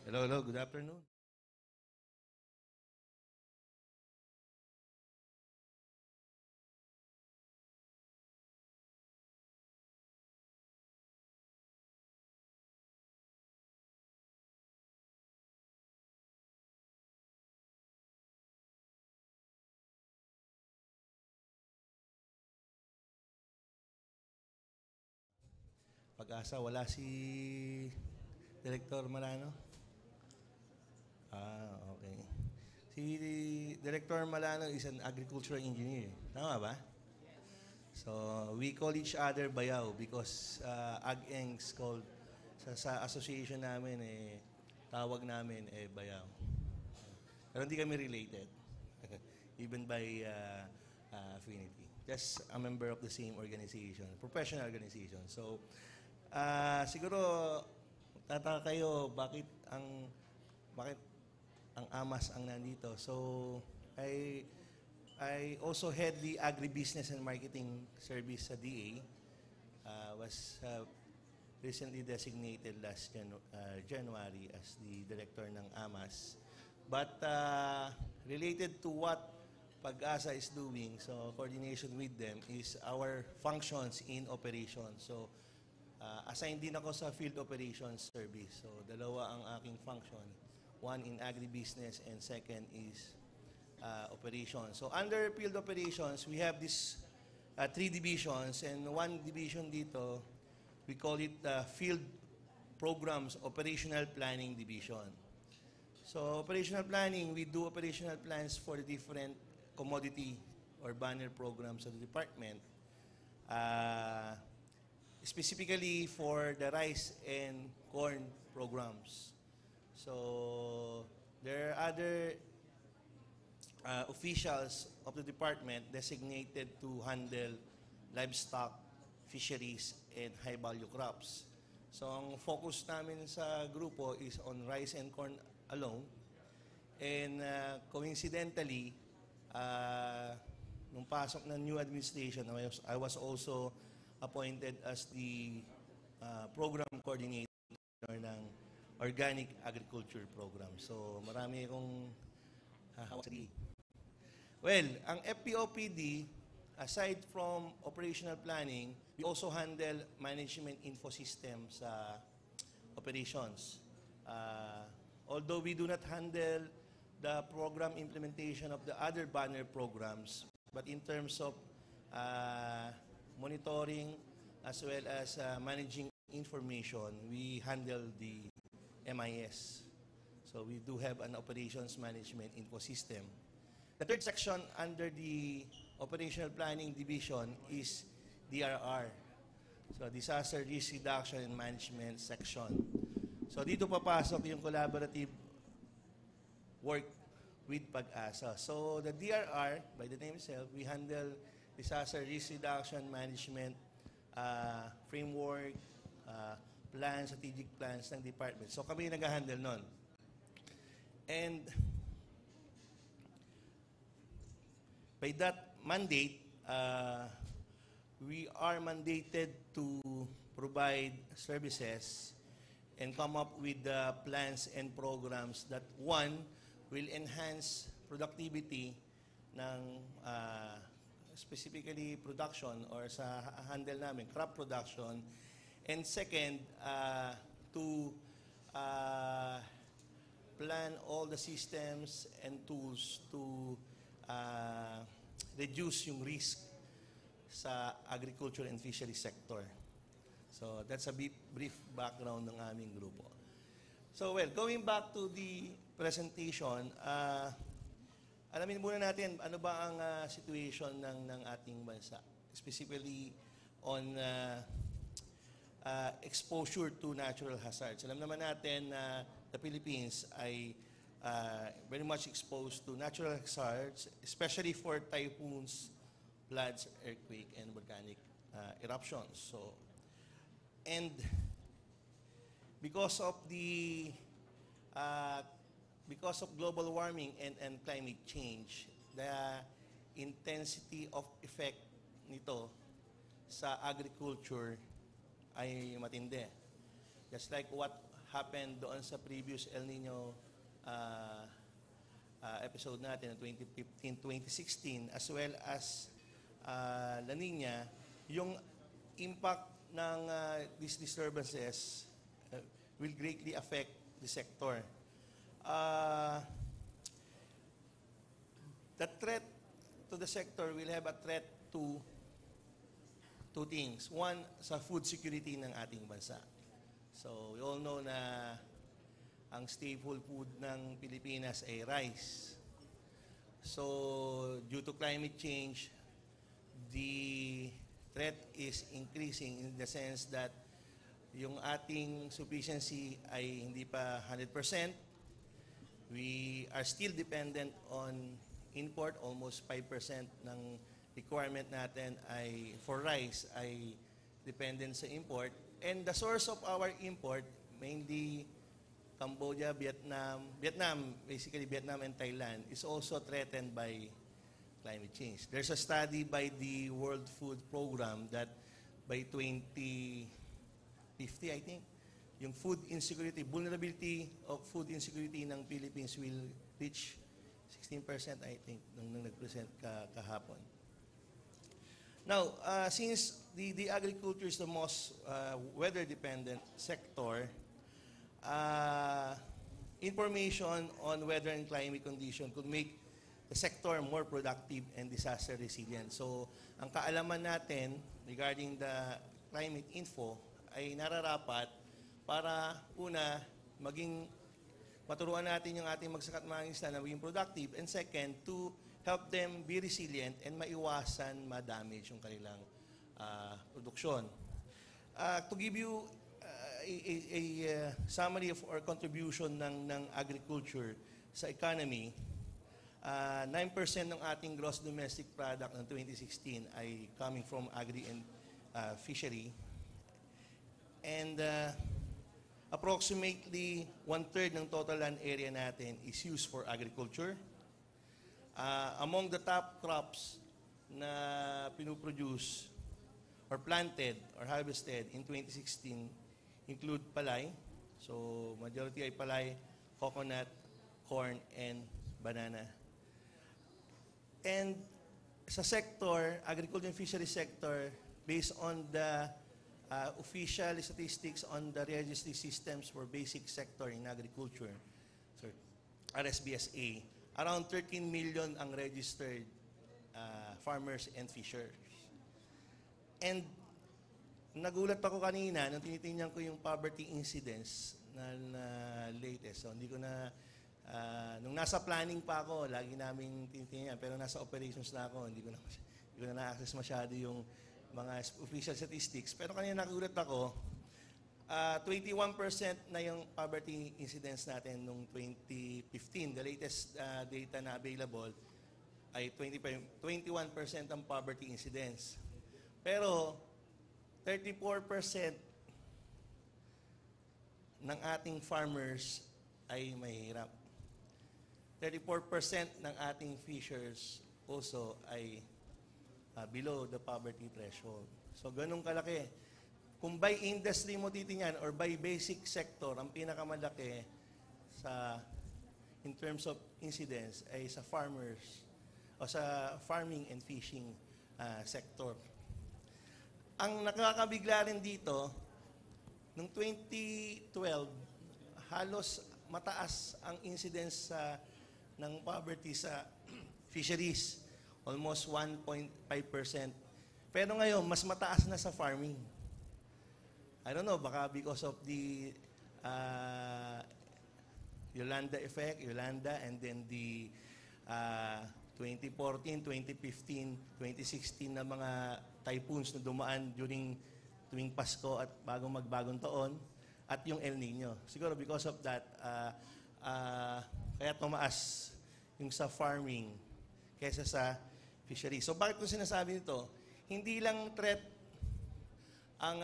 Hello, good afternoon. Pag-asa, wala si Director Malano? Okay. Si Director Malano is an agricultural engineer. Tama ba? So, we call each other bayaw because Ag-Engs called, sa association namin, tawag namin, bayaw. Pero hindi kami related. Even by affinity. Just a member of the same organization, professional organization. So, siguro, tataka kayo, bakit ang AMAS ang nandito. So, I also head the agribusiness and marketing service sa DA. Was recently designated last January as the director ng AMAS. But related to what Pag-asa is doing, so coordination with them is our functions in operations. So, assigned din ako sa field operations service. So, dalawa ang aking function. One in agribusiness and second is operations. So, under field operations, we have these 3 divisions, and one division dito, we call it Field Programs Operational Planning Division. So, operational planning, we do operational plans for the different commodity or banner programs of the department. Specifically for the rice and corn programs. So, there are other officials of the department designated to handle livestock, fisheries, and high-value crops. So, ang focus namin sa grupo is on rice and corn alone. And coincidentally, nung pasok ng new administration, I was also appointed as the program coordinator ng Organic Agriculture Program. So, marami akong hawak sa DA. Well, ang FPOPD, aside from operational planning, we also handle management info system sa operations. Although we do not handle the program implementation of the other banner programs, but in terms of monitoring as well as managing information, we handle the MIS. So we do have an operations management info system. The third section under the operational planning division is DRR. So Disaster Risk Reduction and Management section. So dito papasok yung collaborative work with Pag-asa. So the DRR, by the name itself, we handle disaster risk reduction management framework, plans, strategic plans ng department. So kami yung nag-handle nun. And by that mandate, we are mandated to provide services and come up with the plans and programs that, one, will enhance productivity ng specifically production or sa handle namin, crop production. And second, to plan all the systems and tools to reduce yung risk sa agriculture and fishery sector. So that's a brief background ng aming grupo. So well, going back to the presentation, alamin muna natin ano ba ang situation ng ating bansa, specifically on exposure to natural hazards. Alam naman natin na the Philippines ay very much exposed to natural hazards, especially for typhoons, floods, earthquake, and volcanic eruptions. So, and because of global warming and climate change, the intensity of effect nito sa agriculture ay matindi. Just like what happened doon sa previous El Nino episode natin ng 2015-2016 as well as La Nina, yung impact ng these disturbances will greatly affect the sector. The threat to the sector will have a threat to two things. One, sa food security ng ating bansa. So, we all know na ang staple food ng Pilipinas ay rice. So, due to climate change, the threat is increasing in the sense that yung ating sufficiency ay hindi pa 100%. We are still dependent on import. Almost 5% ng requirement natin ay for rice ay dependent sa import. And the source of our import, mainly Cambodia, basically Vietnam and Thailand, is also threatened by climate change. There's a study by the World Food Program that by 2050, I think, yung food insecurity, vulnerability of food insecurity ng Philippines will reach 16%, I think, nung nag-present kahapon. Now, since the agriculture is the most weather-dependent sector, information on weather and climate condition could make the sector more productive and disaster resilient. So, ang kaalaman natin regarding the climate info ay nararapat para una, maturuan natin yung ating magsasaka at mangingisda na maging productive, and second, to help them be resilient and maiwasan ma-damage yung kanilang produksyon. To give you a summary of our contribution ng agriculture sa economy, 9% ng ating gross domestic product ng 2016 ay coming from agri and fishery. And approximately 1/3 ng total land area natin is used for agriculture. Among the top crops na pinuproduce or planted or harvested in 2016 include palay. So, majority ay palay, coconut, corn, and banana. And sa sector, agriculture and fishery sector, based on the official statistics on the registry systems for basic sector in agriculture, so RSBSA, around 13 million ang registered farmers and fishers. And nagulat ako kanina nung tinitingnan ko yung poverty incidence na latest. So, hindi ko na, nung nasa planning pa ako, lagi namin tinitingnan. Pero nasa operations na ako, hindi ko na na-access masyado yung mga official statistics. Pero kanina nagulat ako, 21% na yung poverty incidence natin nung 2015. The latest data na available ay 21% ang poverty incidence. Pero 34% ng ating farmers ay mahirap. 34% ng ating fishers also ay below the poverty threshold. So, ganun kalaki. Kung by industry mo titingnan or by basic sector, ang pinakamalaki in terms of incidence ay sa farmers o sa farming and fishing sector. Ang nakakabigla rin dito, noong 2012, halos mataas ang incidence ng poverty sa fisheries, almost 1.5%. Pero ngayon, mas mataas na sa farming. I don't know, baka because of the Yolanda effect, and then the 2014, 2015, 2016 na mga typhoons na dumaan tuwing Pasko at magbagong taon, at yung El Nino. Siguro because of that, kaya tumaas yung sa farming kaysa sa fishery. So bakit ko sinasabi nito? Hindi lang threat ang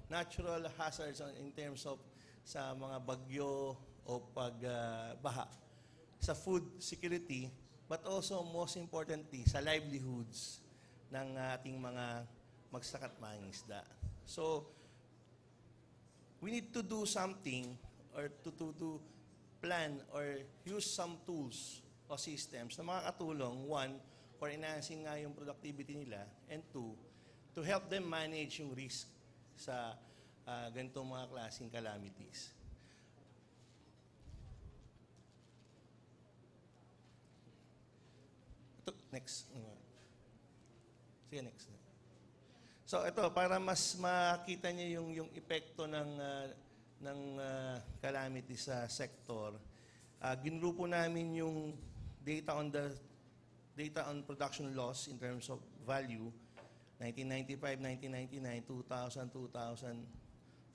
natural hazards in terms of sa mga bagyo o pagbaha, sa food security, but also most importantly sa livelihoods ng ating mga magsasaka at mangingisda. So, we need to do something or to plan or use some tools o systems na makakatulong, one, for enhancing nga yung productivity nila, and two, to help them manage yung risk sa ganitong mga klaseng calamities. Next. Sige, next. So ito, para mas makita niyo yung epekto ng calamity sa sector, ginrupo namin yung data on production loss in terms of value, 1995, 1999, 2000,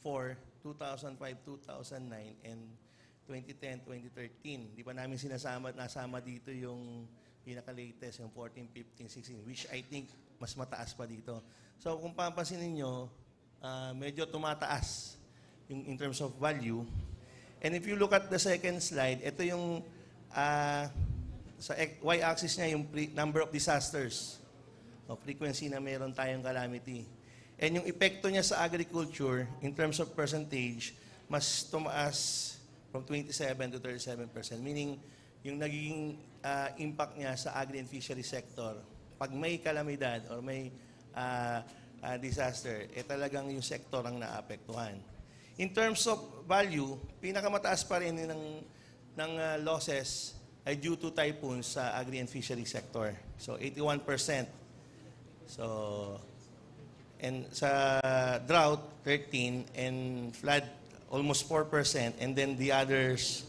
2004, 2005, 2009, and 2010, 2013. Di pa namin nasama dito yung pinaka-latest, yung 14, 15, 16, which I think mas mataas pa dito. So kung papansin ninyo, medyo tumataas yung in terms of value. And if you look at the second slide, ito yung sa y-axis niya yung number of disasters, o frequency na meron tayong calamity. And yung epekto niya sa agriculture, in terms of percentage, mas tumaas from 27 to 37%. Meaning, yung naging impact niya sa agri and fishery sector, pag may kalamidad or may disaster, talagang yung sector ang naapektuhan. In terms of value, pinakamataas pa rin ng losses ay due to typhoons sa agri and fishery sector. So, 81%. So, and sa drought, 13%, and flood, almost 4%, and then the others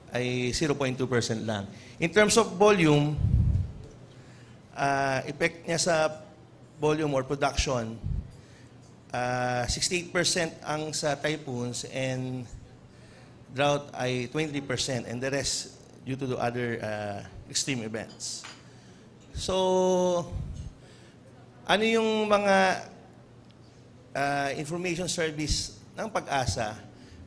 ay 0.2% lang. In terms of volume, effect niya sa volume or production, 68% ang sa typhoons and drought ay 23%, and the rest due to the other extreme events. So, ano yung mga information service ng PAGASA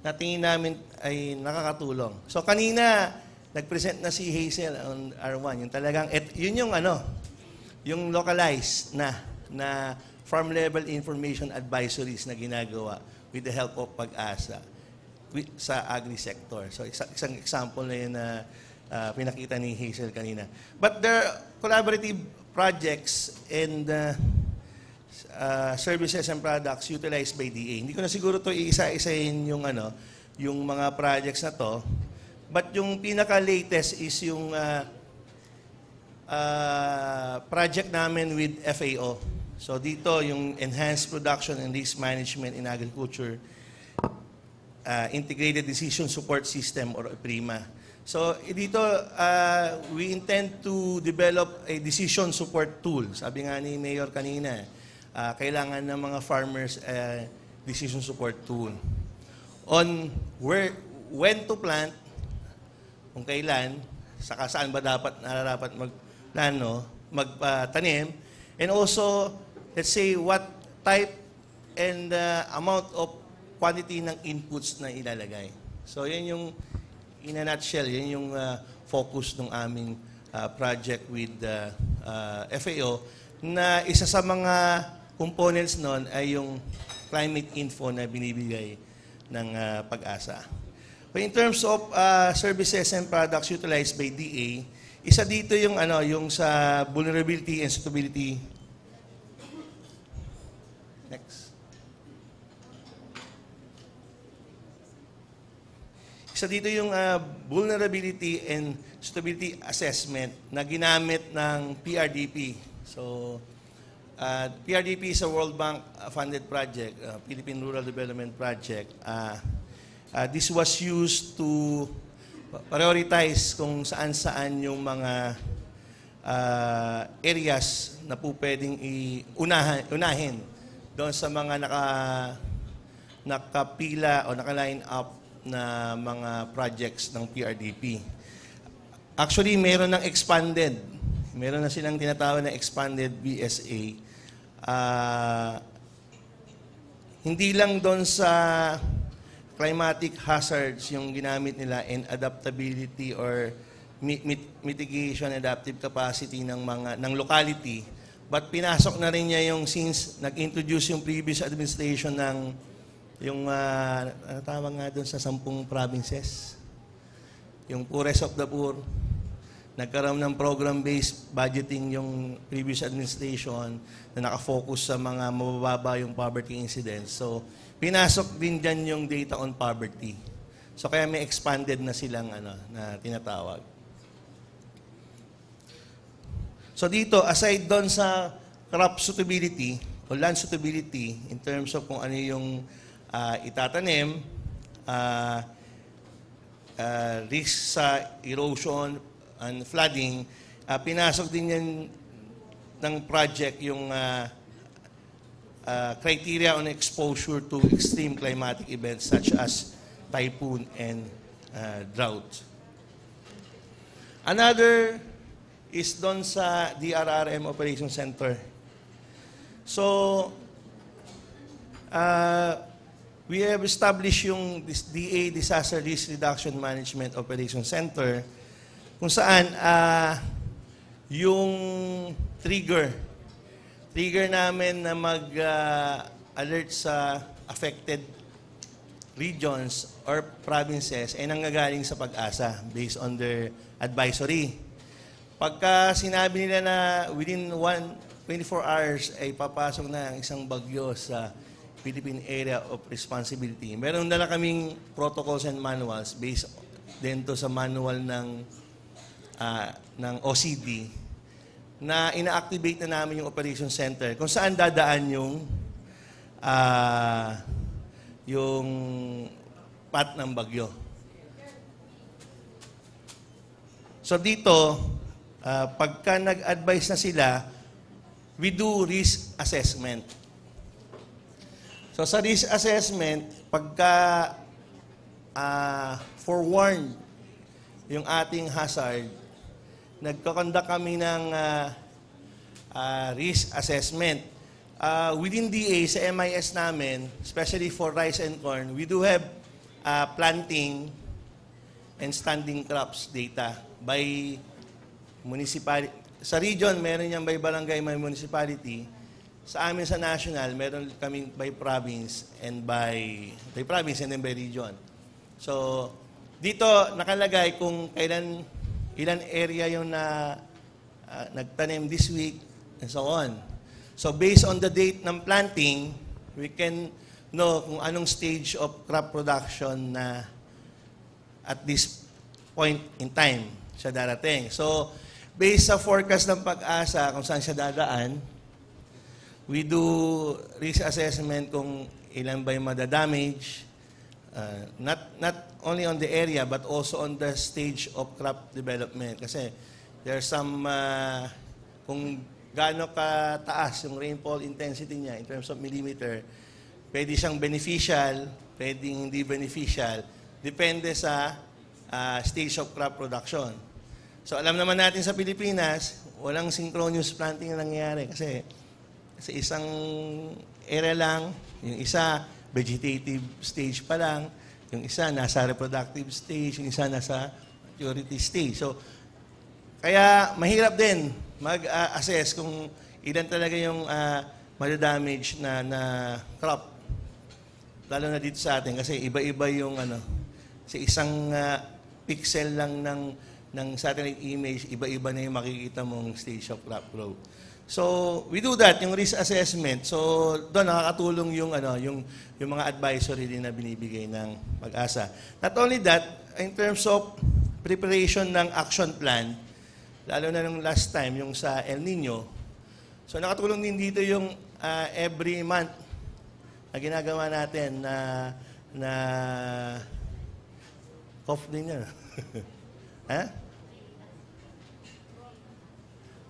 na tingin namin ay nakakatulong? So, kanina, nag-present na si Hazel on R1. Yung talagang, yun yung yung localized na farm-level information advisories na ginagawa with the help of PAGASA sa agri-sector. So, isang example na yun na pinakita ni Hazel kanina. But there are collaborative projects and services and products utilized by DA. Hindi ko na siguro to iisa-isahin yung yung mga projects na to. But yung pinaka-latest is yung project namin with FAO. So dito yung Enhanced Production and Risk Management in Agriculture Integrated Decision Support System or PRIMA. So dito we intend to develop a decision support tool. Sabi nga ni Mayor kanina, kailangan ng mga farmers decision support tool on when to plant, kung kailan, saka saan ba dapat magplano, magtanim, and also, let's say, what type and amount of quantity ng inputs na ilalagay. So, yan yung, in a nutshell, yan yung focus ng aming project with FAO, na isa sa mga components nun ay yung climate info na binibigay ng PAGASA. But in terms of services and products utilized by DA, isa dito yung yung sa vulnerability and suitability. Next. Isa dito yung vulnerability and suitability assessment na ginamit ng PRDP. So, PRDP is a World Bank funded project, Philippine Rural Development Project. This was used to prioritize kung saan-saan yung mga areas na po pwedeng unahin doon sa mga nakapila o naka-line up na mga projects ng PRDP. Actually, meron ng expanded. Meron na silang tinatawag na expanded BSA. Hindi lang doon sa climatic hazards yung ginamit nila and adaptability or mitigation adaptive capacity ng locality, But pinasok na rin niya yung since nag-introduce yung previous administration ng yung tawag nga doon sa 10 provinces. Yung poorest of the poor. Nagkaroon ng program-based budgeting yung previous administration na nakafocus sa mga mabababa yung poverty incidence. So, pinasok din dyan yung data on poverty. So, kaya may expanded na silang na tinatawag. So dito, aside doon sa crop suitability o land suitability in terms of kung ano yung itatanim, risk sa erosion and flooding, pinasok din yan ng project yung criteria on exposure to extreme climatic events such as typhoon and drought. Another is doon sa DRRM Operation Center. So, we have established yung DA, Disaster Risk Reduction Management Operation Center, kung saan yung trigger namin na mag-alert sa affected regions or provinces ay nanggagaling sa PAGASA based on their advisory. Pagka sinabi nila na within 24 hours ay papasok na ang isang bagyo sa Philippine Area of Responsibility, meron na lang kaming protocols and manuals based din to sa manual ng OCD na ina-activate na namin yung operation center kung saan dadaan yung path ng bagyo. So dito, pagka nag-advise na sila, we do risk assessment. So sa risk assessment, pagka forewarned yung ating hazard, nagkakonduct kami ng risk assessment. Within DA, sa MIS namin, especially for rice and corn, we do have planting and standing crops data by municipality. Sa region, meron yan by barangay, may municipality. Sa amin sa national, meron kaming by province and by province and then by region. So, dito nakalagay kung ilan area yung nagtanim this week and so on. So, based on the date ng planting, we can know kung anong stage of crop production na at this point in time siya darating. So, based sa forecast ng PAGASA kung saan siya dadaan, we do risk assessment kung ilan ba yung madadamage, not only on the area but also on the stage of crop development. Kasi there are some, kung gaano kataas yung rainfall intensity niya in terms of millimeter, pwede siyang beneficial, pwedeng hindi beneficial, depende sa stage of crop production. So alam naman natin sa Pilipinas, walang synchronous planting na nangyayari kasi sa isang area lang, yung isa vegetative stage pa lang, yung isa nasa reproductive stage, yung isa nasa maturity stage. So kaya mahirap din mag-assess kung ilan talaga yung madadamage na crop. Lalo na dito sa atin kasi iba-iba yung sa isang pixel lang ng satellite image, iba-iba na yung makikita mong stage of crop growth. So, we do that, yung risk assessment. So, doon nakakatulong yung mga advisory din na binibigay ng PAGASA. Not only that, in terms of preparation ng action plan, lalo na nung last time, yung sa El Nino, so nakatulong din dito yung every month na ginagawa natin na COF din yan. Ha?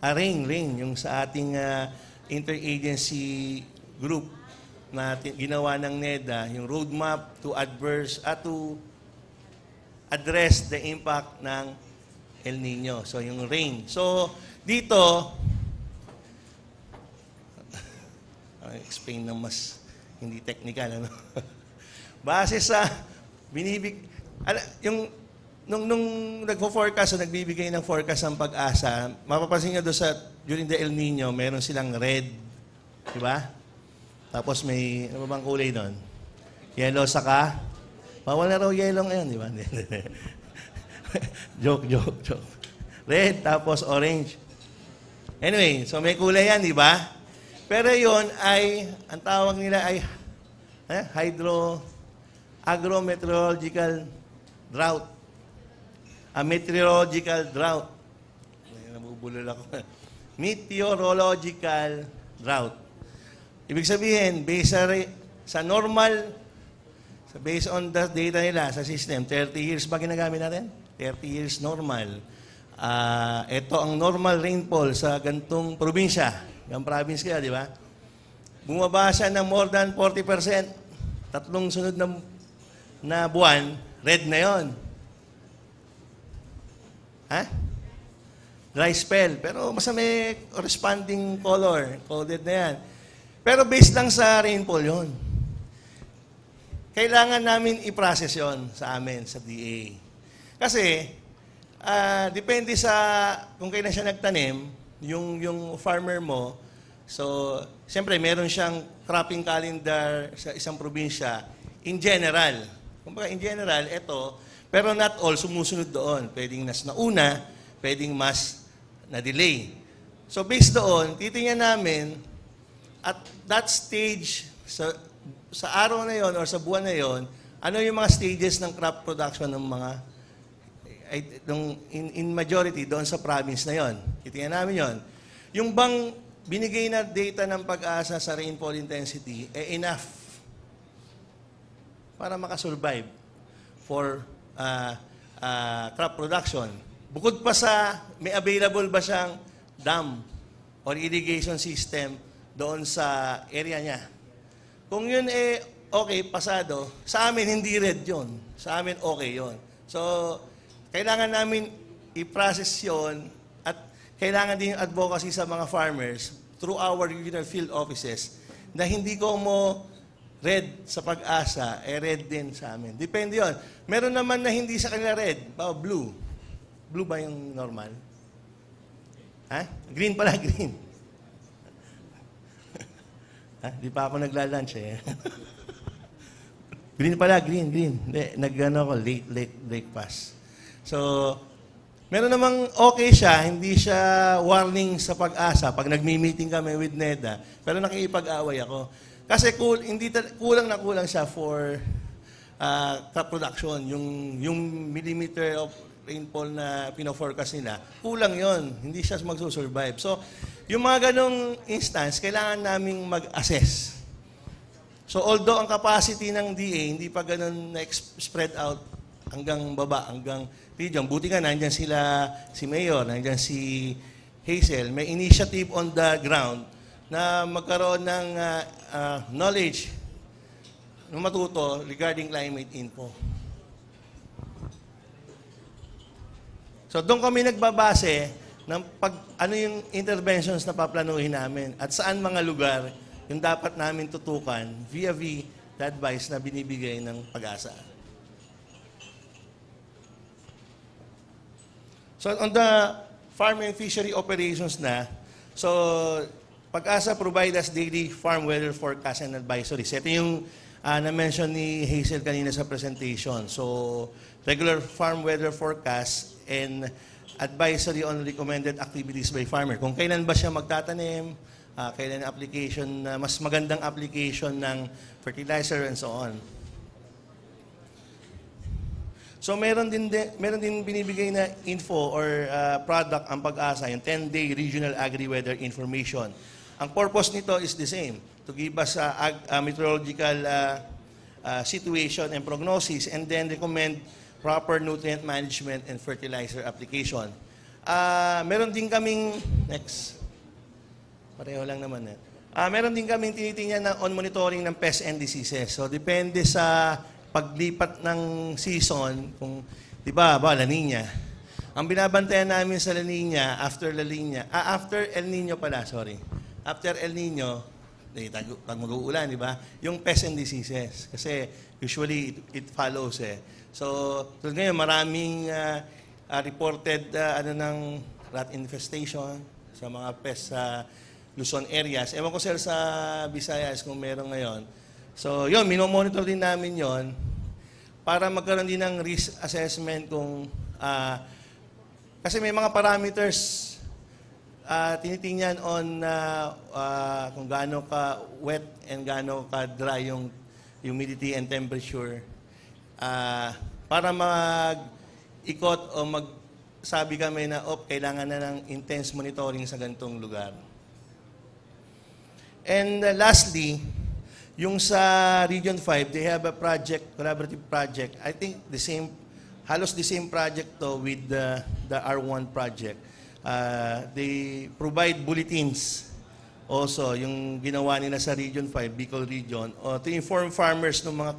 Rain, yung sa ating interagency group na ginawa ng NEDA, yung roadmap to address the impact ng El Nino. So, yung rain. So, dito, explain ng mas hindi technical, Base sa yung nung nagfo-forecast o nagbibigay ng forecast ng pag-asa, mapapansin nyo doon during the El Nino, meron silang red. Di ba? Tapos may, ano ba bang kulay doon? Yellow saka? Bawal na raw yellow ngayon, di ba? joke. Red, tapos orange. Anyway, so may kulay yan, di ba? Pero yon ay, ang tawag nila ay agrometeorological drought. A meteorological drought. Nabubulol ako. Meteorological drought. Ibig sabihin, based sa normal, based on the data nila sa system, 30 years ba ginagamit natin? 30 years normal. Ito ang normal rainfall sa gantong probinsya. Ang province kaya, di ba? Bumaba siya ng more than 40%. 3 sunod na buwan, red na yon. Dry spell. Pero basta may corresponding color. Coded na yan. Pero based lang sa rainfall yon. Kailangan namin i-process yon sa amin, sa DA. Kasi, depende sa kung kailan siya nagtanim, yung farmer mo. So, siyempre, meron siyang cropping calendar sa isang probinsya. In general. Kumbaga, in general, ito, pero not all sumusunod doon. Pwedeng mas nauna, pwedeng mas na-delay. So based doon, titingnan namin at that stage, sa araw na yon or sa buwan na yon, ano yung mga stages ng crop production ng mga, in majority, doon sa province na yon. Titingnan namin yon. Yung bang binigay na data ng pag-asa sa rainfall intensity, enough para makasurvive for crop production. Bukod pa sa may available ba siyang dam or irrigation system doon sa area niya. Kung yun okay, pasado, sa amin hindi red yun. Sa amin okay yun. So, kailangan namin i-process yun at kailangan din yung advocacy sa mga farmers through our regional field offices na hindi ko mo red sa pag-asa, red din sa amin. Depende yun. Meron naman na hindi sa kanila red, blue. Blue ba yung normal? Green pala, green. Di pa ako nagla-lunch eh. Green pala, green. Nag-ano ako, late breakfast. So, meron namang okay siya, hindi siya warning sa pag-asa pag nagmi-meeting kami with NEDA, pero nakikipag-away ako. Kasi kulang na kulang siya for crop production. Yung millimeter of rainfall na pino-forecast nila, kulang yon. Hindi siya magsusurvive. So, yung mga ganong instance, kailangan naming mag-assess. So, although ang capacity ng DA, hindi pa ganon na-spread out hanggang baba, hanggang region. Buti nga, nandyan si Mayor, nandyan si Hazel. May initiative on the ground na magkaroon ng knowledge na matuto regarding climate info. So doon kami nagbabase ng ano yung interventions na paplanuhin namin at saan mga lugar yung dapat namin tutukan via the advice na binibigay ng pag-asa. So on the farm and fishery operations na, so pag-asa provide us daily farm weather forecast and advisories. Ito yung na-mention ni Hazel kanina sa presentation. So, regular farm weather forecast and advisory on recommended activities by farmer. Kung kailan ba siya magtatanim, kailan application, mas magandang application ng fertilizer and so on. So, meron din binibigay na info or product ang pag-asa, yung 10-day regional agri-weather information. Ang purpose nito is the same, to give us meteorological situation and prognosis and then recommend proper nutrient management and fertilizer application. Meron din kaming, next, pareho lang naman meron din kaming tinitingnan na on monitoring ng pests and diseases. So, depende sa paglipat ng season, kung, di ba, La Nina. Ang binabantayan namin sa La Nina, after El Nino pala, sorry. After El Nino, pag mag-uulan, di ba? Yung pests and diseases. Kasi usually it follows eh. So ngayon maraming reported ng rat infestation sa mga pests sa Luzon areas. Ewan ko sir sa Visayas kung meron ngayon. So yun, minomonitor din namin yon para magkaroon din ng risk assessment kung kasi may mga parameters tinitingnan on kung gaano ka wet and gaano ka dry yung humidity and temperature para mag-ikot o magsabi kami na kailangan na ng intense monitoring sa ganitong lugar. And lastly, yung sa Region 5, they have a project, collaborative project. I think halos the same project to with the R1 project. They provide bulletins also, yung ginawa nila sa Region 5, Bicol Region, to inform farmers ng mga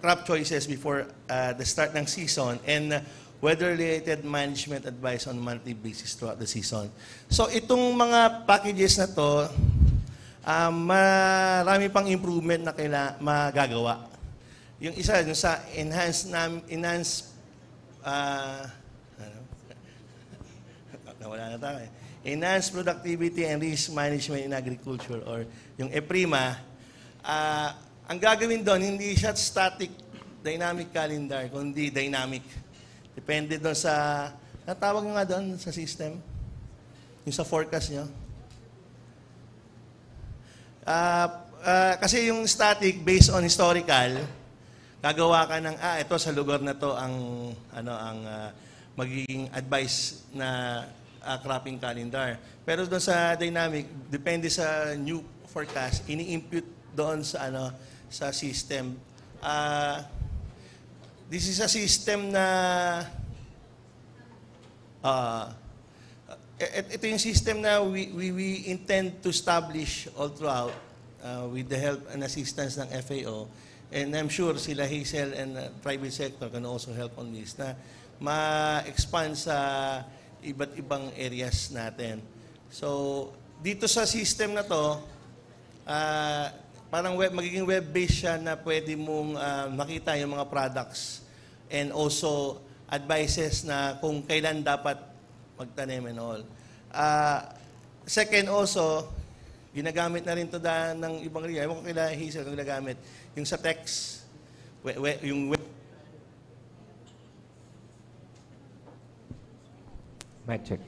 crop choices before the start ng season and weather-related management advice on monthly basis throughout the season. So itong mga packages na to, marami pang improvement na magagawa. Yung isa, yung sa nawala na tayo. Enhanced Productivity and Risk Management in Agriculture or yung EPRIMA, ang gagawin doon, hindi siya static dynamic calendar, kundi dynamic. Depende doon sa, natawag nyo nga doon sa system, yung sa forecast nyo. Kasi yung static, based on historical, gagawa ka ng, ito sa lugar na to ang magiging advice na cropping calendar. Pero doon sa dynamic, depende sa new forecast, ini-impute doon sa sa system. This is a system na ito yung system na we intend to establish all throughout with the help and assistance ng FAO. And I'm sure sila Hazel and private sector can also help on this na ma-expand sa iba't ibang areas natin. So, dito sa system na to, parang magiging web-based siya na pwede mong makita yung mga products and also advices na kung kailan dapat magtanim and all. Second also, ginagamit na rin to ng ibang area. Ewan ko kailan Hazel kung ginagamit. Yung sa text, yung web. Mic check.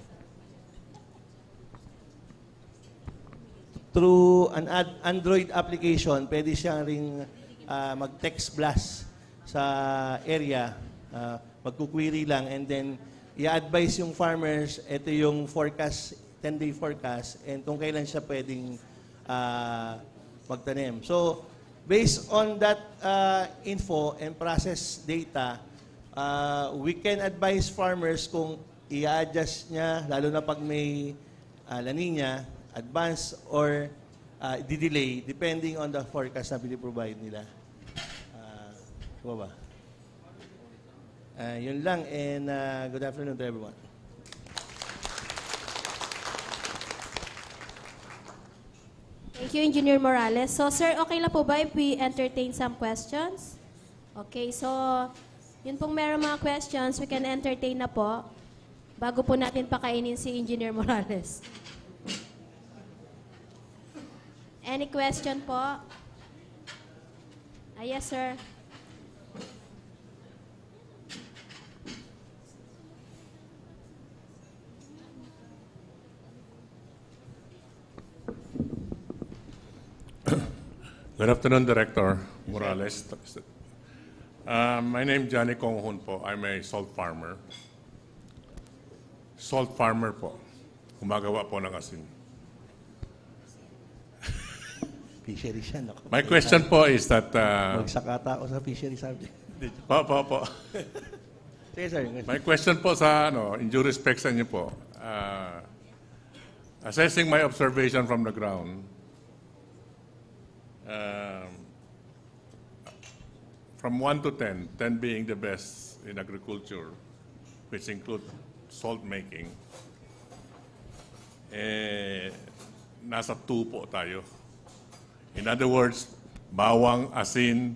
Through an Android application, pwede siyang ring mag-text blast sa area. Magkukwiri lang and then i-advise yung farmers, ito yung forecast, 10-day forecast, and kung kailan siya pwedeng magtanim. So, based on that info and process data, we can advise farmers kung i-adjust niya, lalo na pag may La Nina, advance or di-delay, depending on the forecast na piniprovide nila. Ba? Yun lang, and good afternoon to everyone. Thank you, Engineer Morales. So, sir, okay lang po ba if we entertain some questions? Okay, so, yun pong meron mga questions, we can entertain na po bago po natin pakainin si Engineer Morales. Any question po? Yes, sir. Good afternoon, Director Morales. My name is Johnny Konghun po. I'm a salt farmer. Salt farmer po. Gumagawa po ng asin. Fishery siya, no? My question po is that... Magsakata ako sa fishery subject. Po. Sige, sir. My question po sa, in due respect sa inyo po, assessing my observation from the ground, from 1 to 10, 10 being the best in agriculture, which include salt making, nasa 2 po tayo. In other words, bawang, asin,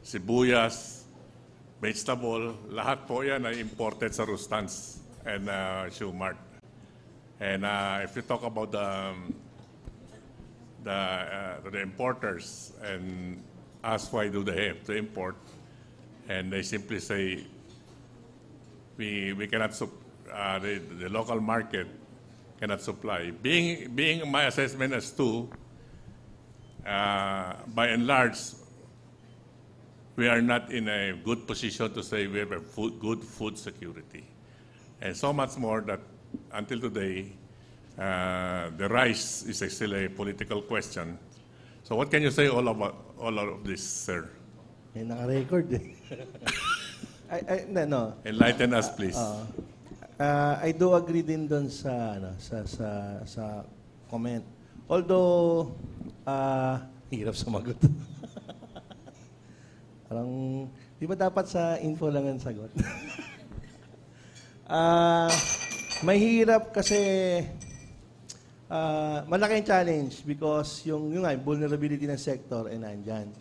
sibuyas, vegetable, lahat po yan ay imported sa Rustans and Shumart. And if you talk about the importers and ask why do they have to import, and they simply say we cannot the local market cannot supply. Being my assessment as to by and large, we are not in a good position to say we have a good food security, and so much more that until today, the rice is still a political question. So what can you say all of this, sir? May naka-record eh. No. Enlighten us, please. I do agree din doon sa comment. Although hirap sumagot. Parang di ba dapat sa info lang ang sagot? Mahirap kasi malaking challenge because yung vulnerability ng sector ay nandyan.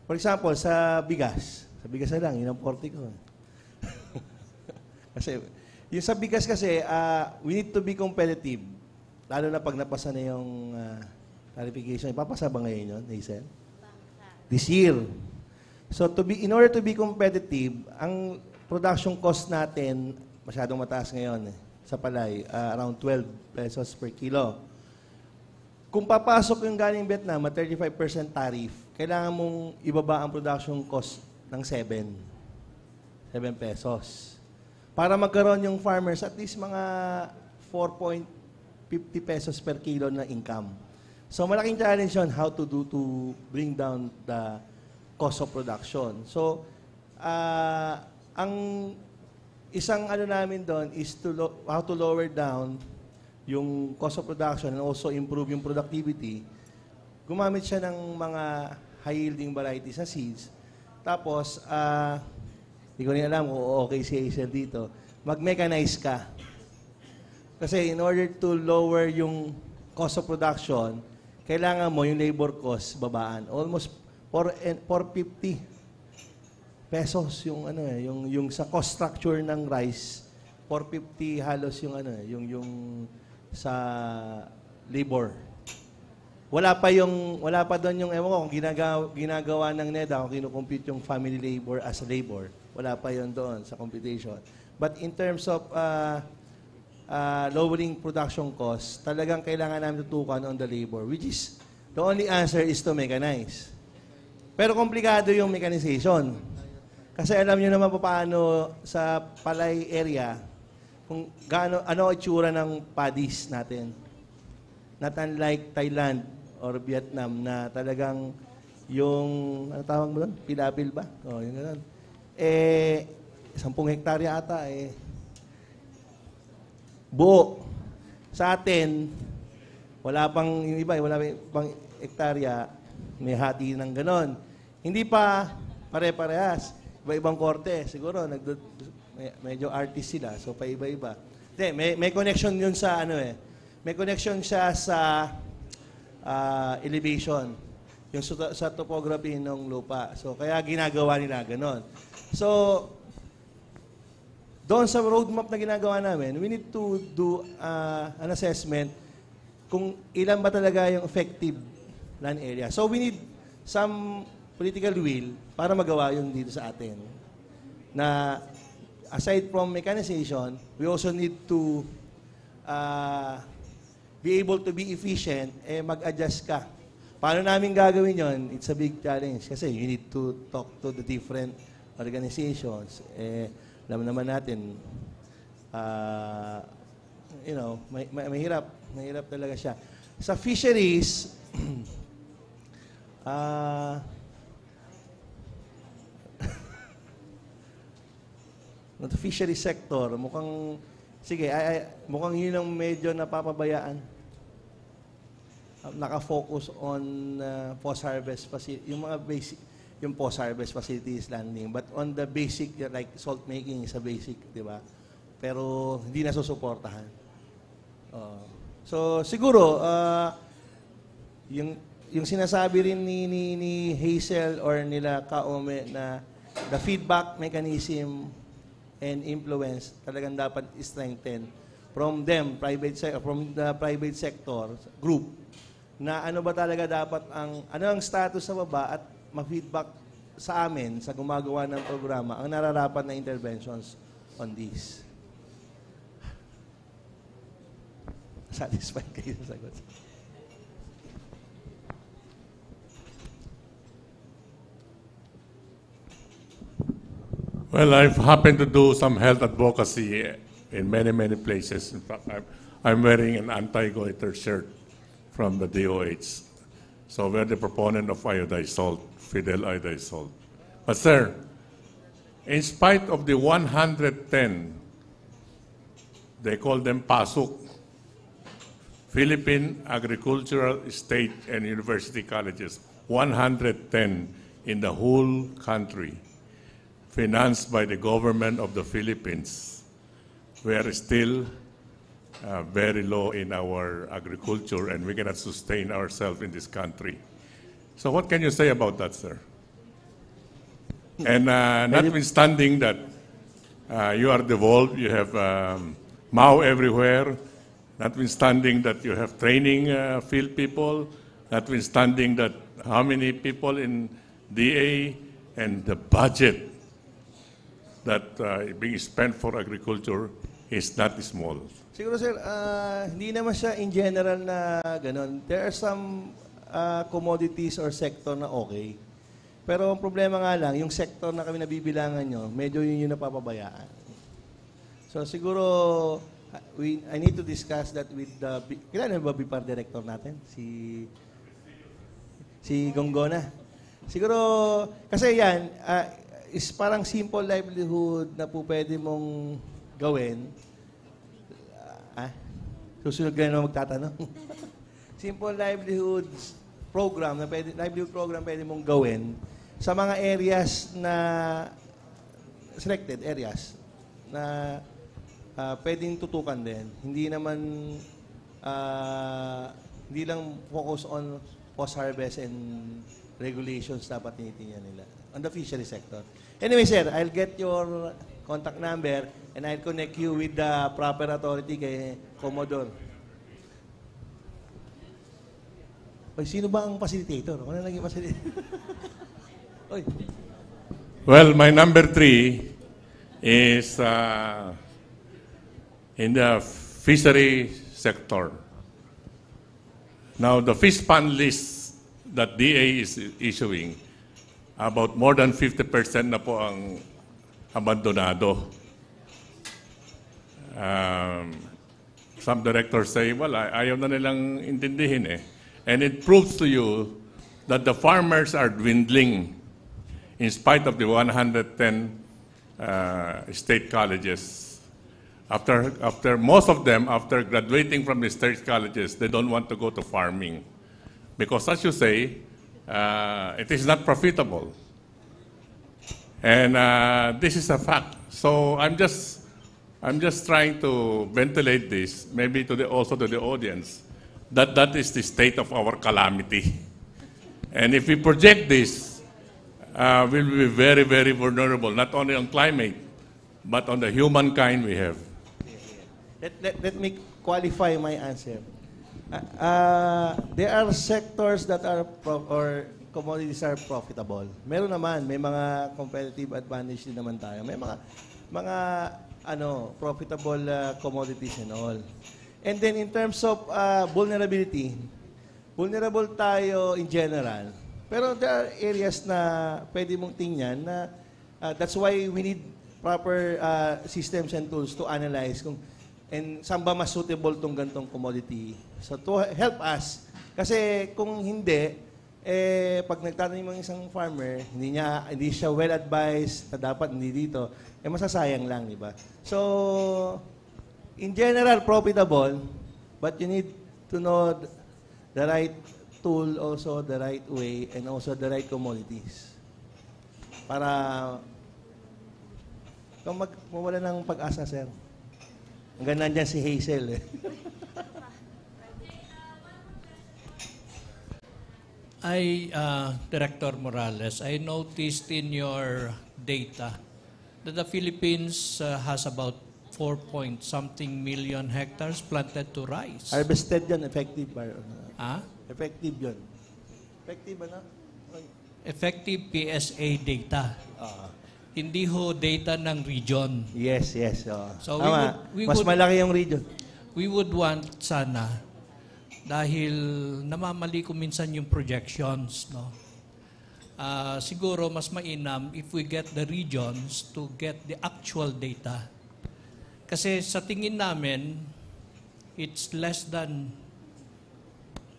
For example, sa bigas na lang, yun ang 40 ko. Kasi, yung sa bigas kasi, we need to be competitive. Lalo na pag napasa na yung clarification. Ipapasa ba ngayon yun, Hazel? This year. So, in order to be competitive, ang production cost natin, masyadong mataas ngayon sa palay, around 12 pesos per kilo. Kung papasok yung galing Vietnam at 35% tariff, kailangan mong ibaba ang production cost ng 7 pesos. Para magkaroon yung farmers at least mga 4.50 pesos per kilo na income. So malaking challenge yun how to bring down the cost of production. So ang isang namin doon is how to lower down yung cost of production and also improve yung productivity. Gumamit siya ng mga high-yielding varieties na seeds. Tapos, hindi ko rin alam kung okay si Hazel dito, mag-mechanize ka. Kasi in order to lower yung cost of production, kailangan mo yung labor cost babaan. Almost 450 pesos yung yung sa cost structure ng rice, 450 halos yung yung sa labor. Wala pa doon yung ewan ko kung ginagawa ng NEDA kung kino-compute yung family labor as a labor. Wala pa yon doon sa computation. But in terms of lowering production costs, talagang kailangan namin tutukan on the labor, which is the only answer is to mechanize. Pero komplikado yung mechanization. Kasi alam niyo naman paano sa palay area kung ano itsura ng paddies natin. Not unlike Thailand or Vietnam na talagang yung, ano tawag mo doon? Pilapil ba? O, yung gano'n. 10 hektarya ata, buo. Sa atin, wala pang, yung iba, wala pang hektarya, may hati ng gano'n. Hindi pa pare-parehas. Iba-ibang korte. Siguro, medyo artist sila, so pa-iba-iba. May connection yun sa may connection siya sa elevation, yung sa topography ng lupa. So kaya ginagawa nila ganon. So doon sa roadmap na ginagawa namin, we need to do an assessment kung ilan ba talaga yung effective land area. So we need some political will para magawa yun dito sa atin. Na aside from mechanization, we also need to be able to be efficient, mag-adjust ka. Paano namin gagawin yon? It's a big challenge kasi you need to talk to the different organizations. Alam naman natin, mahirap talaga siya. Sa fisheries, the fishery sector, mukhang yun ang medyo napapabayaan. Naka-focus on post-harvest facility, yung mga basic, yung post-harvest facilities landing. But on the basic, like salt making is a basic, di ba? Pero hindi nasusuportahan. So siguro yung sinasabi rin ni Hazel or nila Kaome na the feedback mechanism and influence talagang dapat strengthen from them, from the private sector group, na ano ba talaga dapat ano ang status sa baba at ma-feedback sa amin sa gumagawa ng programa ang nararapat na interventions on this. Satisfied kayo sa sagot? Well, I've happened to do some health advocacy in many, many places. In fact, I'm wearing an anti-goiter shirt from the DOH. So we're the proponent of iodized salt, Fidel iodized salt. But sir, in spite of the 110, they call them PASUK, Philippine Agricultural, State, and University Colleges, 110 in the whole country, financed by the government of the Philippines. We are still very low in our agriculture, and we cannot sustain ourselves in this country. So what can you say about that, sir? And notwithstanding that you are devolved, you have MAU everywhere, notwithstanding that you have training field people, notwithstanding that how many people in DA, and the budget that being spent for agriculture is not small. Siguro sir, hindi naman siya in general na ganun. There are some commodities or sector na okay. Pero ang problema nga lang, yung sector na kami nabibilangan nyo, medyo yun yung napapabayaan. So siguro, I need to discuss that with the... Kailan ba BIPAR director natin? Si Gonggona. Siguro, kasi yan, is parang simple livelihood na po pwede mong gawin. Susunod ka na magtatanong. Simple livelihood program na pwede mong gawin sa mga areas na selected areas na pwedeng tutukan din. Hindi naman hindi lang focus on post-harvest and regulations dapat tinitingnan nila on the fishery sector. Anyway, sir, I'll get your contact number and I'll connect you with the proper authority kay Commodore. Oy, sino ba ang facilitator? Ano naging facilitator? Oy. Well, my number 3 is in the fishery sector. Now, the fish pond list that DA is issuing, about more than 50% na po ang abandonado. Some directors say, well, ayaw na nilang intindihin eh. And it proves to you that the farmers are dwindling in spite of the 110 state colleges. After most of them, after graduating from the state colleges, they don't want to go to farming. Because as you say, it is not profitable. And this is a fact. So I'm just trying to ventilate this, maybe also to the audience, that is the state of our calamity. And if we project this, we'll be very, very vulnerable, not only on climate, but on the humankind we have. Let me qualify my answer. There are sectors that are or commodities are profitable. Meron naman, may mga competitive advantage din naman tayo. May mga profitable commodities and all. And then in terms of vulnerability, vulnerable tayo in general. Pero there are areas na pwede mong tingnan na that's why we need proper systems and tools to analyze and saan ba mas suitable tong gantong commodity. So to help us, kasi kung hindi, pag nagtatanim ng isang farmer, hindi siya well advised na dapat hindi dito, masasayang lang, di ba? So, in general, profitable, but you need to know the right tool, also the right way, and also the right commodities. Para kung mawala ng pag-asa, sir. Hanggang nandyan si Hazel. Director Morales, I noticed in your data that the Philippines has about 4-point-something million hectares planted to rice. Harvested yun, effective. Ah? Effective yun. Effective ano? Effective PSA data. Hindi ho data ng region. Yes, yes. So we Mas would- malaki yung region. We would want sana, dahil namamali ko minsan yung projections, no? Siguro mas mainam if we get the regions to get the actual data. Kasi sa tingin namin, it's less than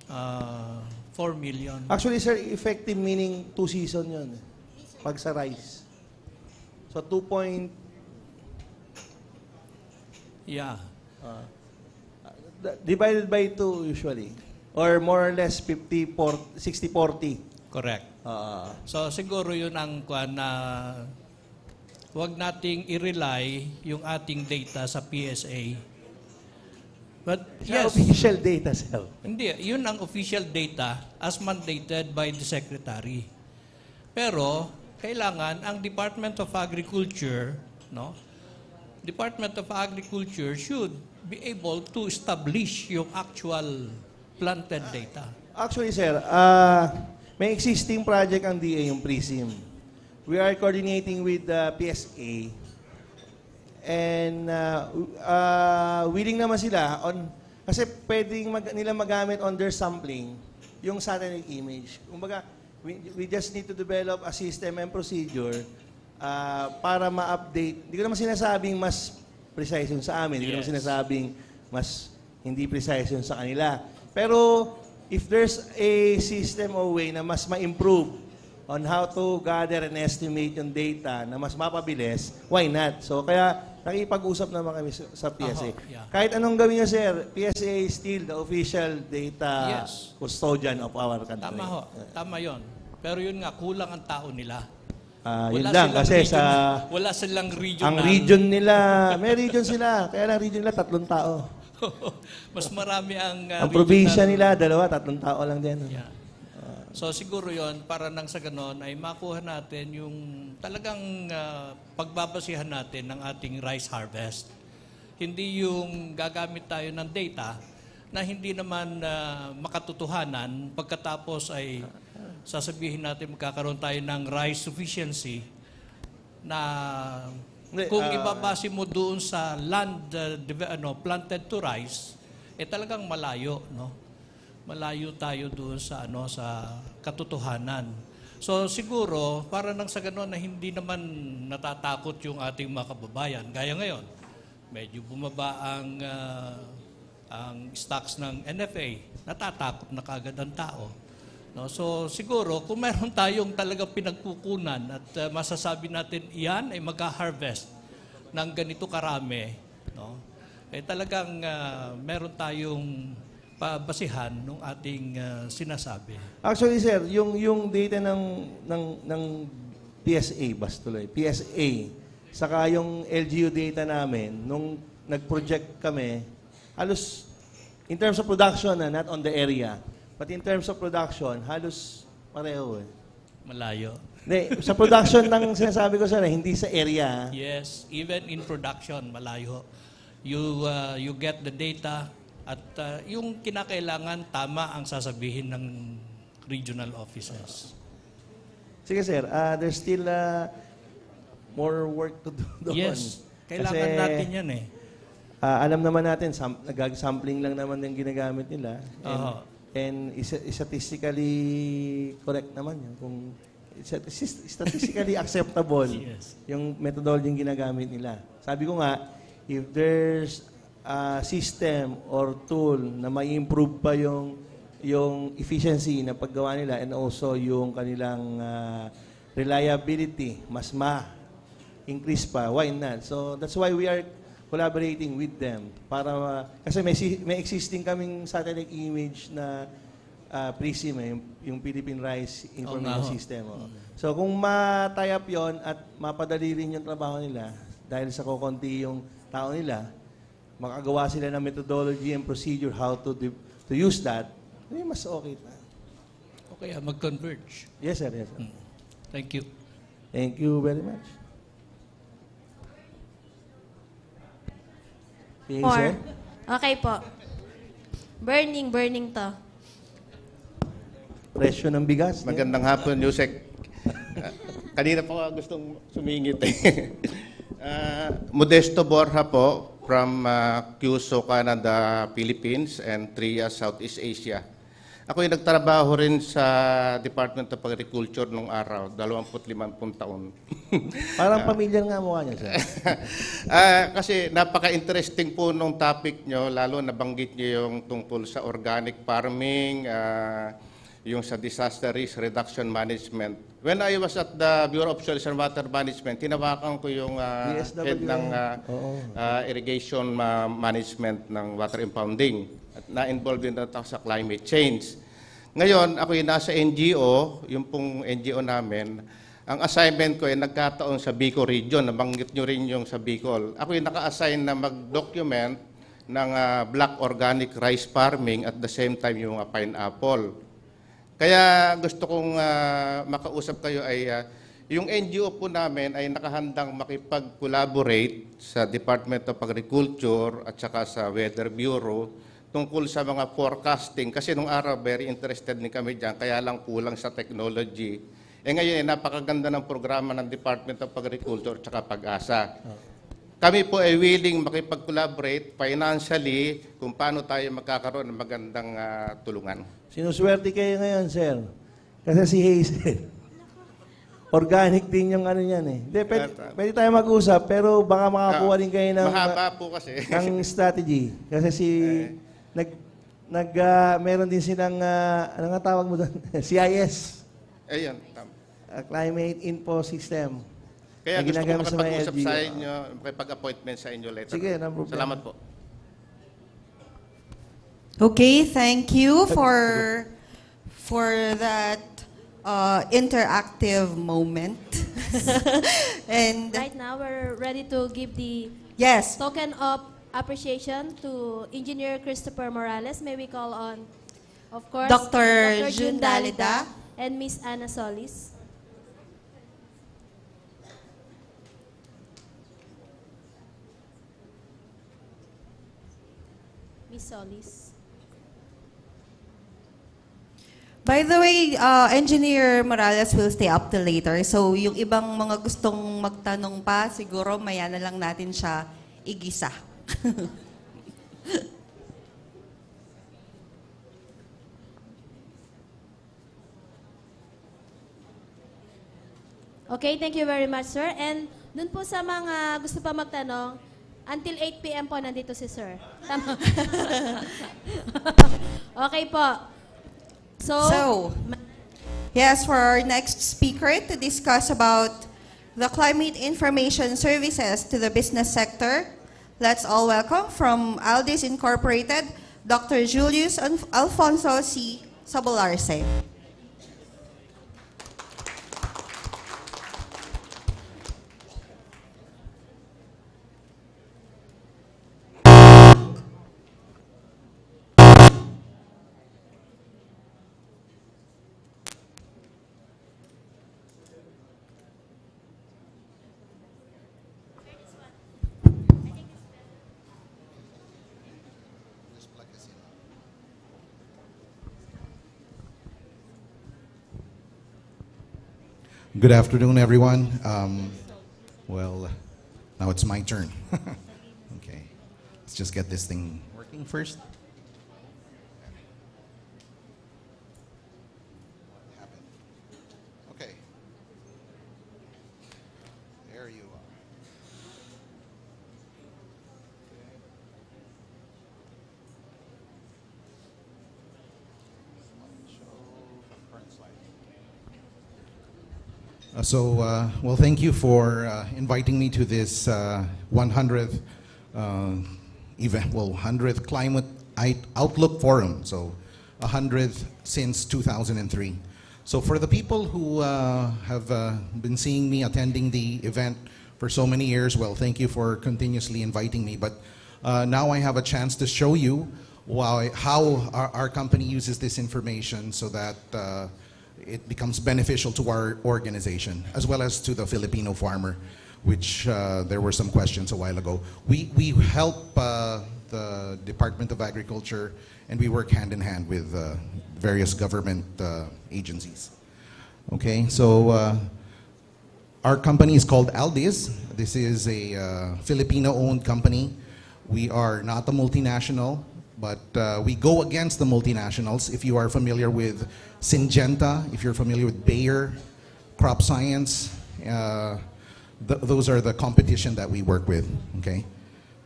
4 million. Actually, sir, effective meaning 2 season yun. Pag sa rice. So, 2 point... Yeah. divided by 2 usually. Or more or less 60-40. Correct. So siguro yun ang na huwag nating i-rely yung ating data sa PSA. But yes, Official data, sir. hindi, yun ang official data as mandated by the Secretary. Pero kailangan ang Department of Agriculture, no? Department of Agriculture should be able to establish yung actual planted data. Actually, sir, may existing project ang DA, yung PRISM. We are coordinating with the PSA. And willing naman sila kasi pwedeng nila magamit on their sampling yung satellite image. Kumbaga, we just need to develop a system and procedure para ma-update. Hindi ko naman sinasabing mas precise yun sa amin. Hindi ko naman sinasabing mas hindi precise yun sa kanila. Pero if there's a system or way na mas ma-improve on how to gather and estimate yung data na mas mapabilis, why not? So kaya nakipag-usap naman kami sa PSA. Kahit anong gawin nyo, sir, PSA is still the official data custodian of our country. Tama ho. Tama yun. Pero yun nga, kulang ang tao nila. Yun lang, kasi wala silang regional. Ang region nila, may region sila. Kaya lang region nila, 3 tao. Mas marami ang probinsya nila, 2, 3 tao lang din. Yeah. So siguro yon para nang sa ganon ay makuha natin yung talagang pagbabasihan natin ng ating rice harvest. Hindi yung gagamit tayo ng data na hindi naman makatotohanan pagkatapos ay sasabihin natin magkakaroon tayo ng rice sufficiency na kung ibabase mo doon sa land planted to rice, talagang malayo, no? Malayo tayo doon sa sa katotohanan. So siguro para nang sa ganoon na hindi naman natatakot yung ating mga kababayan. Gaya ngayon, medyo bumaba ang stocks ng NFA. Natatakot na kagad ang tao. No, so siguro kung meron tayong talagang pinagkukunan at masasabi natin iyan ay magha-harvest ng ganito karami, no? Talagang meron tayong pabasihan ng ating sinasabi. Actually, sir, yung data ng PSA, PSA, saka yung LGU data namin, nung nag-project kami, halos, in terms of production, not on the area, but in terms of production, halos pareho. Malayo. Sa production ng sinasabi ko, sir, hindi sa area. Yes, even in production, malayo. You get the data, at yung kinakailangan, tama ang sasabihin ng regional offices. Sige, sir. There's still more work to do doon. Yes. Kailangan natin yan eh. Alam naman natin, nag-sampling lang naman yung ginagamit nila. And statistically correct naman yun. Kung statistically acceptable yung methodology yung ginagamit nila. Sabi ko nga, if there's system or tool na may improve pa yung efficiency na paggawa nila and also yung kanilang reliability mas ma-increase pa, why not? So that's why we are collaborating with them para kasi may existing kaming satellite image na PRISM, yung Philippine Rice Information System. So kung ma-tie up yon at mapadali rin yung trabaho nila dahil sa kukunti yung tao nila, makagawa sila ng methodology and procedure how to use that, mas okay na. kaya mag-converge. Yes, sir. Yes, sir. Thank you. Thank you very much. Okay, sir. More. Okay po. Burning to. Presyo ng bigas. Magandang hapon, Yusek. Kanina po gustong sumingit eh. Modesto Borja po from QSO, Canada, Philippines, and TRIA, Southeast Asia. Ako yung nagtrabaho rin sa Department of Agriculture nung araw, 25 taon. Parang pamilyar nga mukha niya, sir. Kasi napaka-interesting po nung topic nyo, lalo nabanggit nyo yung tungkol sa organic farming, yung sa disaster risk reduction management. When I was at the Bureau of Soils and Water Management, tinawakan ko yung head ng irrigation management ng water impounding at na-involved din ako sa climate change. Ngayon, ako yung nasa NGO, yung pong NGO namin, ang assignment ko ay nagkataon sa Bicol region, nabanggit nyo rin yung sa Bicol. Ako yung naka-assign na mag-document ng black organic rice farming at the same time yung pineapple. Kaya gusto kong makausap kayo ay yung NGO po namin ay nakahandang makipag-collaborate sa Department of Agriculture at saka sa Weather Bureau tungkol sa mga forecasting. Kasi nung araw, very interested din kami dyan, kaya lang kulang sa technology. Ngayon, napakaganda ng programa ng Department of Agriculture at saka PAGASA. Kami po ay willing makipag-collaborate financially kung paano tayo magkakaroon ng magandang tulungan. Sinuswerte kayo ngayon, sir. Kasi si Hazel, organic din yung ano niyan eh. Hindi, pwede tayo mag-usap, pero baka makakuha din kayo ng, mahaba po kasi. ng strategy. Kasi meron din silang, ano nga tawag mo doon? CIS. Ayun. Climate Info System. Kaya gusto ko ginagamit sa mga makipag-usap LGU. sa inyo, makipag-appointment sa inyo later. Sige, no problem. Salamat po. Okay, thank you for that interactive moment. And Right now, we're ready to give the yes, token of appreciation to Engineer Christopher Morales. May we call on, of course, Dr. June June Dalida and Miss Ana Solis. Miss Solis. by the way, Engineer Morales will stay up till later. So yung ibang mga gustong magtanong pa, siguro maya na lang natin siya igisa. Okay, thank you very much, sir. And dun po sa mga gusto pa magtanong, until 8 p.m. po nandito si sir. Tama? Okay po. So, yes, for our next speaker to discuss about the climate information services to the business sector, let's all welcome from Aldis Incorporated, Dr. Julius Alfonso C. Sabolarse. Good afternoon, everyone. Well, now it's my turn. Okay, let's just get this thing working first. Okay. There you are. Well, thank you for inviting me to this 100th event, 100th Climate Outlook Forum, so 100th since 2003. So for the people who have been seeing me attending the event for so many years, well, thank you for continuously inviting me. But now I have a chance to show you how our company uses this information so that it becomes beneficial to our organization as well as to the Filipino farmer, which there were some questions a while ago. We help the Department of Agriculture, and we work hand in hand with various government agencies. Okay, so our company is called Aldiz. This is a Filipino-owned company. We are not a multinational, but we go against the multinationals. If you are familiar with Syngenta, if you're familiar with Bayer, Crop Science, those are the competition that we work with, okay?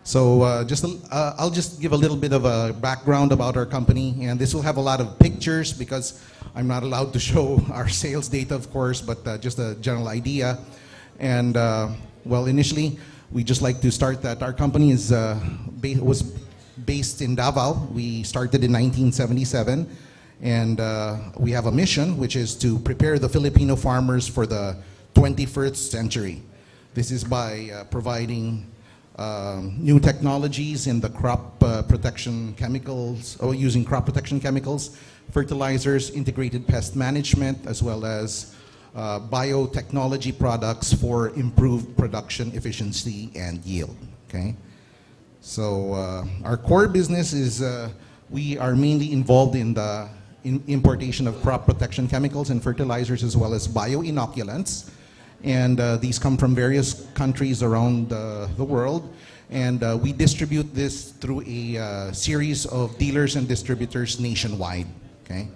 So I'll just give a little bit of a background about our company, and this will have a lot of pictures because I'm not allowed to show our sales data, of course, but just a general idea. And well, initially, we just like to start that our company was based in Davao. We started in 1977, and we have a mission, which is to prepare the Filipino farmers for the 21st century. This is by providing new technologies in the crop protection chemicals, or using crop protection chemicals, fertilizers, integrated pest management, as well as biotechnology products for improved production efficiency and yield. Okay, so our core business is we are mainly involved in the importation of crop protection chemicals and fertilizers, as well as bioinoculants. And these come from various countries around the world. And we distribute this through a series of dealers and distributors nationwide, okay?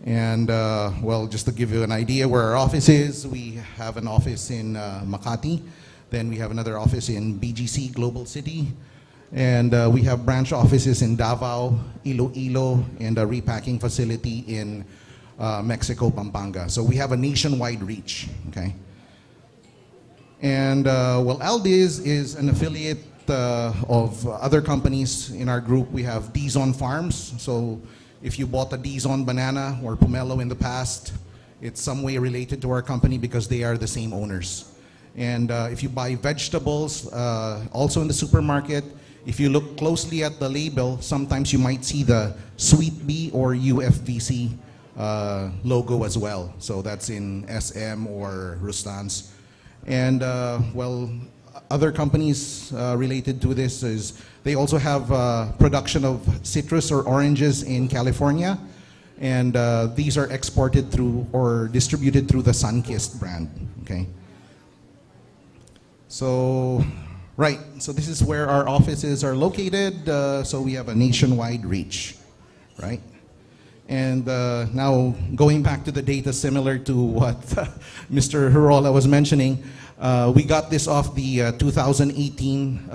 And well, just to give you an idea where our office is, we have an office in Makati. Then we have another office in BGC, Global City. And we have branch offices in Davao, Iloilo, and a repacking facility in Mexico, Pampanga. So we have a nationwide reach, okay? And well, Aldiz is an affiliate of other companies in our group. We have Dizon Farms. So if you bought a Dizon banana or pomelo in the past, it's some way related to our company because they are the same owners. And if you buy vegetables, also in the supermarket, if you look closely at the label, sometimes you might see the Sweet Bee or UFVC logo as well. So that's in SM or Rustan's. And well, other companies related to this is they also have production of citrus or oranges in California, and these are exported through or distributed through the Sunkist brand. Okay. So, right. So this is where our offices are located. So we have a nationwide reach, right? And now, going back to the data similar to what Mr. Herola was mentioning, we got this off the 2018,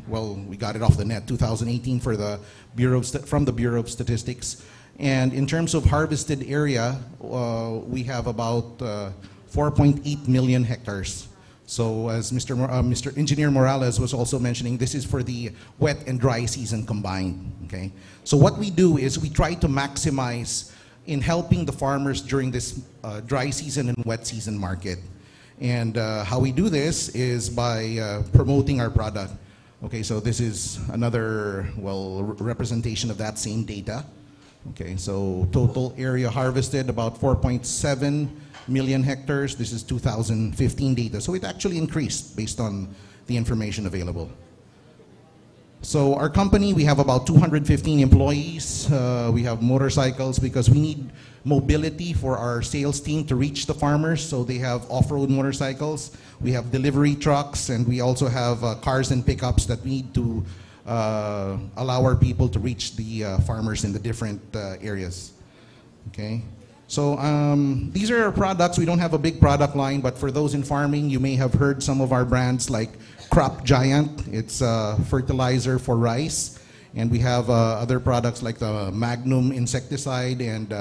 well, we got it off the net, 2018 for the from the Bureau of Statistics. And in terms of harvested area, we have about 4.8 million hectares. So as Mr. Engineer Morales was also mentioning, this is for the wet and dry season combined, okay? So what we do is we try to maximize in helping the farmers during this dry season and wet season market. And how we do this is by promoting our product. Okay, so this is another, well, representation of that same data. Okay, so total area harvested about 4.7 million hectares. This is 2015 data. So it actually increased based on the information available. So our company, we have about 215 employees. We have motorcycles because we need mobility for our sales team to reach the farmers. So they have off-road motorcycles. We have delivery trucks, and we also have cars and pickups that we need to allow our people to reach the farmers in the different areas. Okay. So these are our products. We don't have a big product line, but for those in farming, you may have heard some of our brands like Crop Giant. It's a fertilizer for rice. And we have other products like the Magnum insecticide and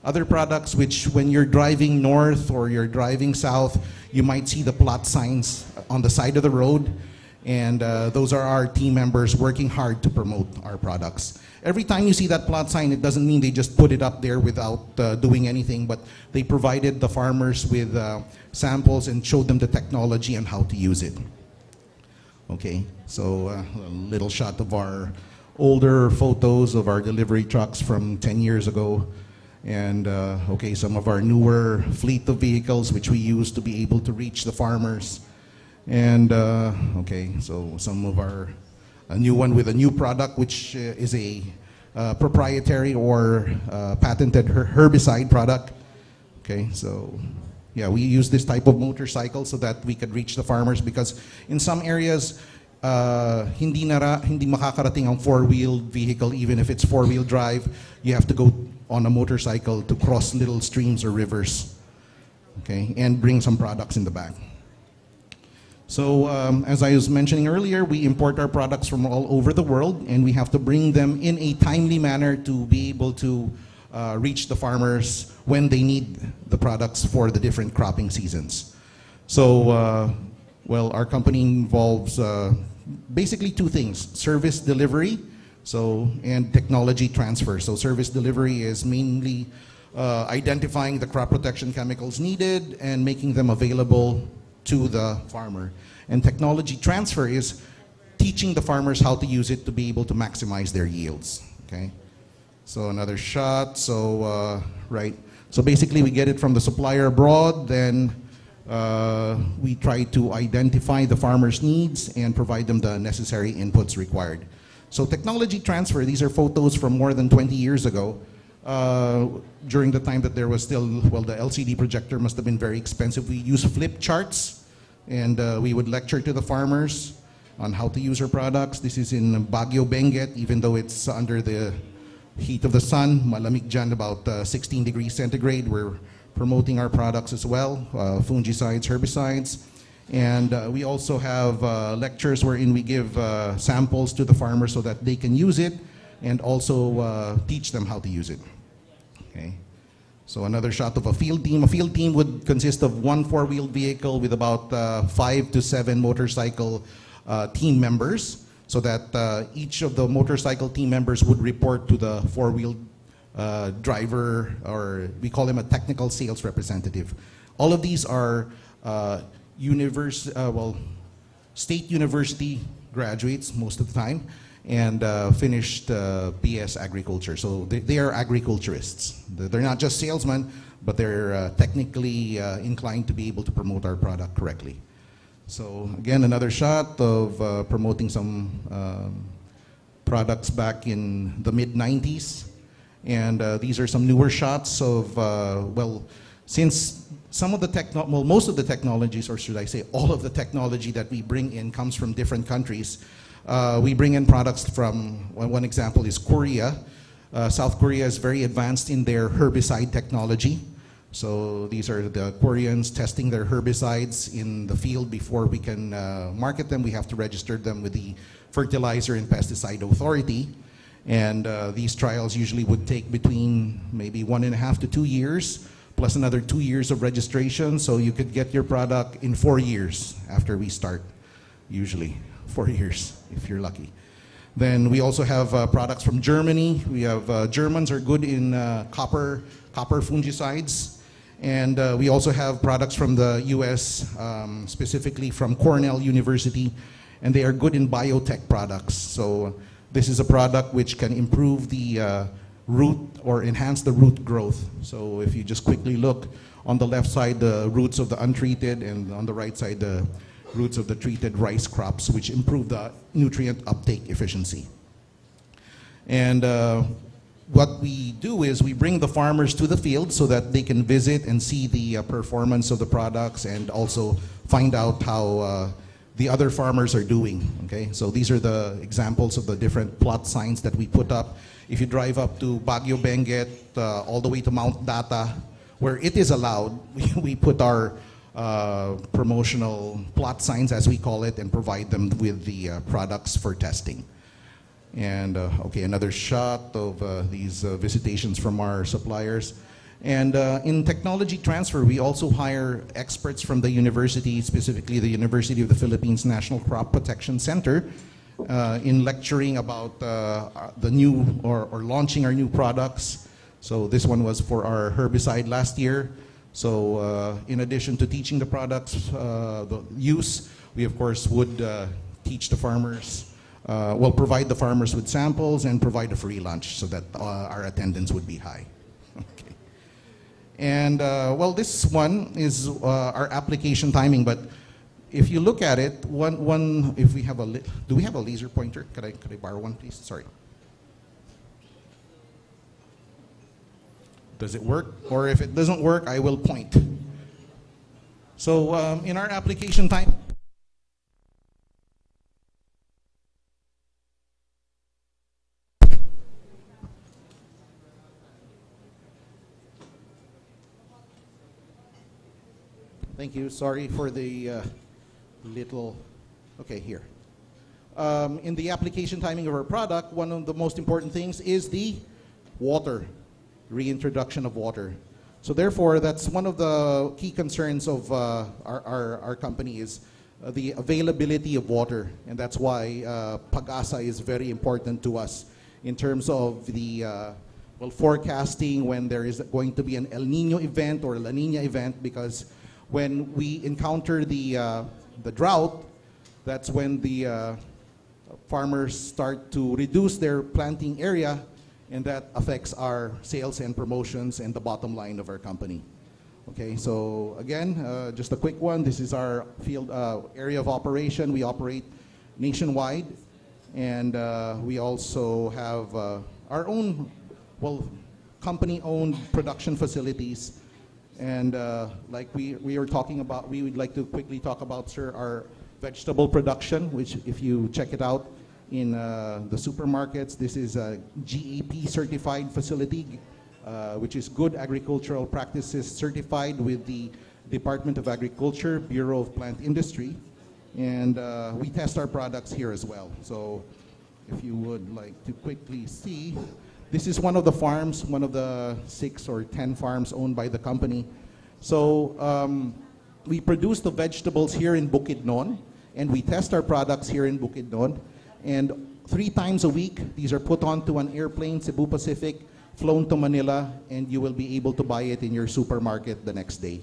other products which when you're driving north or you're driving south, you might see the plot signs on the side of the road. And those are our team members working hard to promote our products. Every time you see that plot sign, it doesn't mean they just put it up there without doing anything, but they provided the farmers with samples and showed them the technology and how to use it. Okay, so a little shot of our older photos of our delivery trucks from 10 years ago. And okay, some of our newer fleet of vehicles which we use to be able to reach the farmers. And okay, so some of our, a new one with a new product which is a proprietary or patented herbicide product. Okay, so yeah, we use this type of motorcycle so that we could reach the farmers, because in some areas, hindi makakarating ang four-wheeled vehicle. Even if it's four-wheel drive, you have to go on a motorcycle to cross little streams or rivers, okay, and bring some products in the back. So as I was mentioning earlier, we import our products from all over the world, and we have to bring them in a timely manner to be able to reach the farmers when they need the products for the different cropping seasons. So, well, our company involves basically two things: service delivery, and technology transfer. So service delivery is mainly identifying the crop protection chemicals needed and making them available to the farmer. And technology transfer is teaching the farmers how to use it to be able to maximize their yields. Okay. So another shot. So right. So basically, we get it from the supplier abroad. Then we try to identify the farmer's needs and provide them the necessary inputs required. So technology transfer, these are photos from more than 20 years ago, during the time that there was still, well, the LCD projector must have been very expensive. We used flip charts, and we would lecture to the farmers on how to use our products. This is in Baguio, Benguet, even though it's under the heat of the sun, malamig dyan, about 16 degrees centigrade. We're promoting our products as well, fungicides, herbicides. And we also have lectures wherein we give samples to the farmers so that they can use it, and also teach them how to use it. Okay. So another shot of a field team. A field team would consist of one four-wheeled vehicle with about 5 to 7 motorcycle team members, so that each of the motorcycle team members would report to the four-wheeled driver, or we call him a technical sales representative. All of these are state university graduates most of the time, and finished BS agriculture. So they are agriculturists. They're not just salesmen, but they're technically inclined to be able to promote our product correctly. So again, another shot of promoting some products back in the mid-90s. And these are some newer shots of, well, since some of the most of the technologies, or should I say all of the technology that we bring in comes from different countries. We bring in products from, one example is Korea. South Korea is very advanced in their herbicide technology. So these are the Koreans testing their herbicides in the field before we can market them. We have to register them with the Fertilizer and Pesticide Authority. And these trials usually would take between maybe 1.5 to 2 years, plus another 2 years of registration. So you could get your product in 4 years after we start, usually 4 years if you're lucky. Then we also have products from Germany. We have Germans are good in copper fungicides. And we also have products from the US, specifically from Cornell University, and they are good in biotech products. So this is a product which can improve the root or enhance the root growth. So if you just quickly look on the left side, the roots of the untreated, and on the right side, the roots of the treated rice crops, which improve the nutrient uptake efficiency. And what we do is we bring the farmers to the field so that they can visit and see the performance of the products, and also find out how the other farmers are doing. Okay, so these are the examples of the different plot signs that we put up. If you drive up to Baguio, Benguet, all the way to Mount Data, where it is allowed, we put our promotional plot signs, as we call it, and provide them with the products for testing. And okay, another shot of these visitations from our suppliers. And in technology transfer, we also hire experts from the university, specifically the University of the Philippines National Crop Protection Center, in lecturing about the new, or launching our new products. So this one was for our herbicide last year. So in addition to teaching the products, the use, we of course would teach the farmers, provide the farmers with samples and provide a free lunch so that our attendance would be high. Okay. And well, this one is our application timing, but if you look at it, if we have do we have a laser pointer? Could I borrow one, please? Sorry. Does it work? Or if it doesn't work, I will point. So in our application time, thank you. Sorry for the little, okay, here. In the application timing of our product, one of the most important things is the water, reintroduction of water. So therefore, that's one of the key concerns of our company is the availability of water. And that's why PAGASA is very important to us in terms of the forecasting when there is going to be an El Nino event or La Nina event, because when we encounter the drought, that's when the farmers start to reduce their planting area, and that affects our sales and promotions and the bottom line of our company. Okay, so again, just a quick one. This is our field area of operation. We operate nationwide, and we also have our own, company-owned production facilities. And like we were talking about, we would like to quickly talk about, sir, our vegetable production, which if you check it out in the supermarkets, this is a GAP certified facility, which is Good Agricultural Practices certified with the Department of Agriculture, Bureau of Plant Industry. And we test our products here as well. So if you would like to quickly see, this is one of the farms, one of the 6 or 10 farms owned by the company. So we produce the vegetables here in Bukidnon, and we test our products here in Bukidnon. And 3 times a week, these are put onto an airplane, Cebu Pacific, flown to Manila, and you will be able to buy it in your supermarket the next day.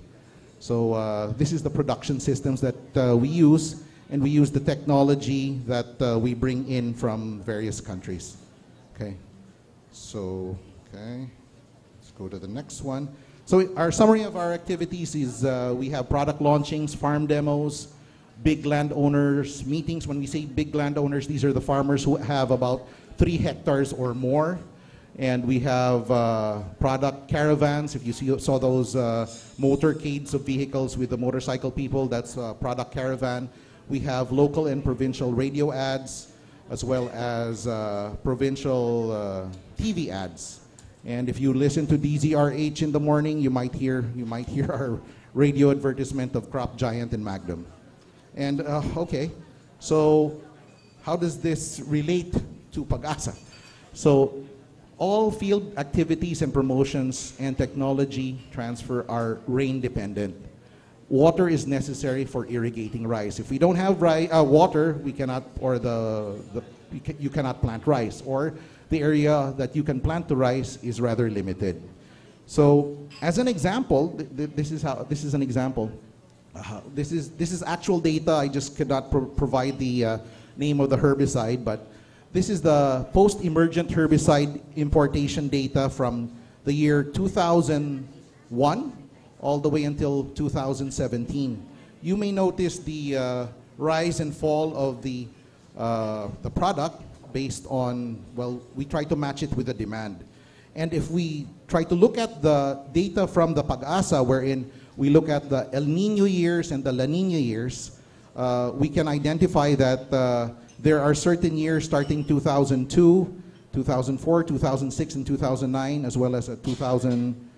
So this is the production systems that we use, and we use the technology that we bring in from various countries. Okay. So, okay, let's go to the next one. So our summary of our activities is we have product launchings, farm demos, big landowners meetings. When we say big landowners, these are the farmers who have about 3 hectares or more. And we have product caravans. If you saw those motorcades of vehicles with the motorcycle people, that's a product caravan. We have local and provincial radio ads, as well as provincial TV ads. And if you listen to DZRH in the morning, you might hear our radio advertisement of Crop Giant and Magnum. And okay, so how does this relate to PAGASA? So all field activities and promotions and technology transfer are rain dependent. Water is necessary for irrigating rice. If we don't have water, we cannot, or you cannot plant rice, or the area that you can plant the rice is rather limited. So, as an example, this is an example. This is actual data. I just cannot provide the name of the herbicide, but this is the post-emergent herbicide importation data from the year 2001 all the way until 2017. You may notice the rise and fall of the product based on, we try to match it with the demand. And if we try to look at the data from the PAGASA, wherein we look at the El Nino years and the La Nina years, we can identify that there are certain years starting 2002, 2004, 2006, and 2009, as well as 2000,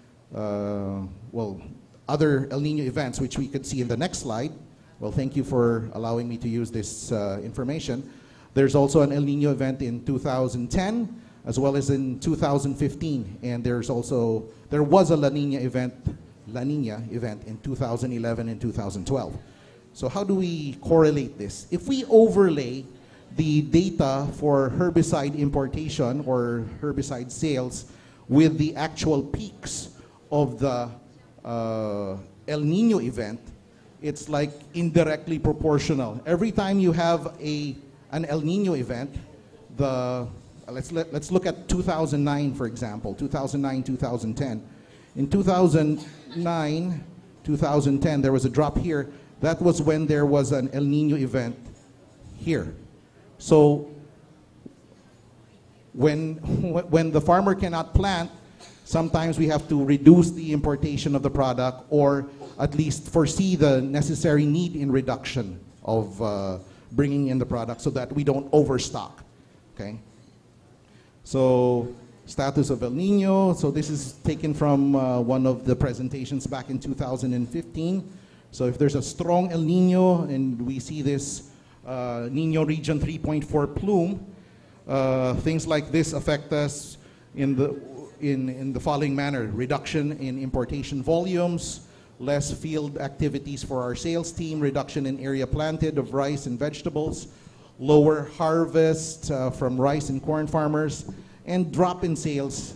other El Nino events, which we could see in the next slide. Well, thank you for allowing me to use this information. There's also an El Nino event in 2010, as well as in 2015, and there was a La Nina event in 2011 and 2012. So how do we correlate this? If we overlay the data for herbicide importation or herbicide sales with the actual peaks of the El Nino event, it's like indirectly proportional. Every time you have an El Nino event, let's look at 2009, for example, 2009, 2010. In 2009, 2010, there was a drop here. That was when there was an El Nino event here. So when the farmer cannot plant, sometimes we have to reduce the importation of the product or at least foresee the necessary need in reduction of bringing in the product so that we don't overstock, okay? So status of El Nino. So this is taken from one of the presentations back in 2015. So if there's a strong El Nino and we see this Nino region 3.4 plume, things like this affect us in the following manner: reduction in importation volumes, less field activities for our sales team, reduction in area planted of rice and vegetables, lower harvest from rice and corn farmers, and drop in sales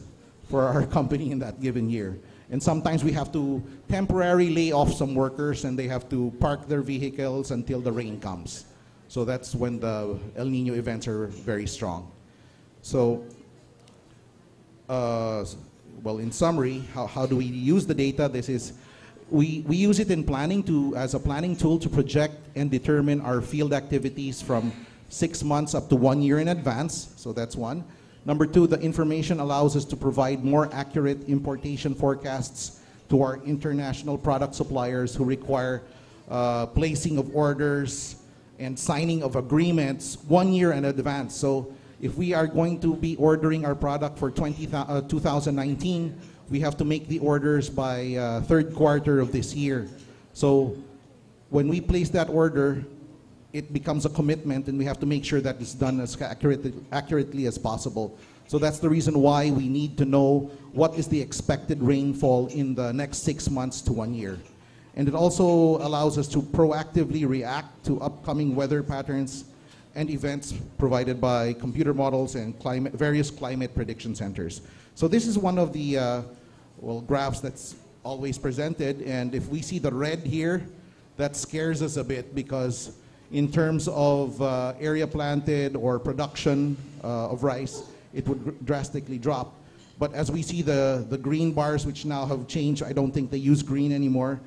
for our company in that given year. And sometimes we have to temporarily lay off some workers and they have to park their vehicles until the rain comes. So that's when the El Nino events are very strong. So, well, in summary, how do we use the data? This is, we use it in planning as a planning tool to project and determine our field activities from 6 months up to 1 year in advance. So that's one. Number two, the information allows us to provide more accurate importation forecasts to our international product suppliers who require placing of orders and signing of agreements 1 year in advance. So if we are going to be ordering our product for 2019, we have to make the orders by third quarter of this year. So when we place that order, it becomes a commitment and we have to make sure that it's done as accurately as possible. So that's the reason why we need to know what is the expected rainfall in the next 6 months to 1 year. And it also allows us to proactively react to upcoming weather patterns and events provided by computer models and various climate prediction centers. So this is one of the graphs that's always presented, and if we see the red here, that scares us a bit because in terms of area planted or production of rice, it would drastically drop. But as we see the green bars, which now have changed, I don't think they use green anymore,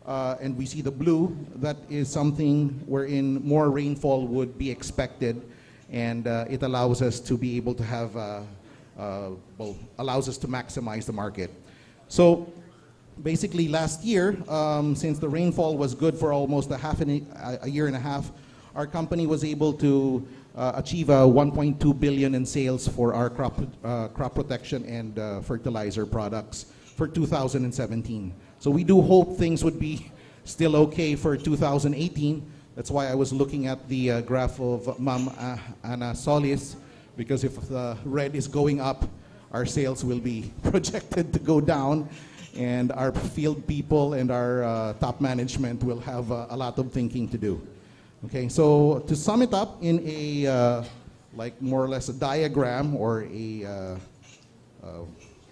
and we see the blue, that is something wherein more rainfall would be expected, and it allows us to be able to have, allows us to maximize the market. So basically last year, since the rainfall was good for almost a year and a half, our company was able to achieve 1.2 billion in sales for our crop protection and fertilizer products for 2017. So we do hope things would be still okay for 2018. That's why I was looking at the graph of Ma'am Ana Solis, because if the red is going up, our sales will be projected to go down, and our field people and our top management will have a lot of thinking to do. Okay, so to sum it up in a like more or less a diagram or a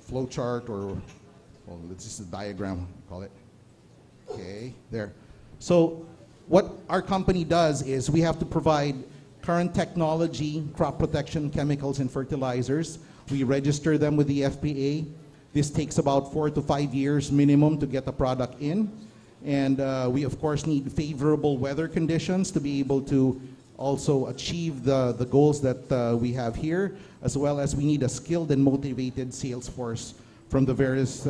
flow chart, or well, it's just a diagram, call it. Okay, there. So what our company does is we have to provide current technology, crop protection, chemicals, and fertilizers. We register them with the FPA. This takes about 4 to 5 years minimum to get the product in. And we, of course, need favorable weather conditions to be able to also achieve the goals that we have here, as well as we need a skilled and motivated sales force from the various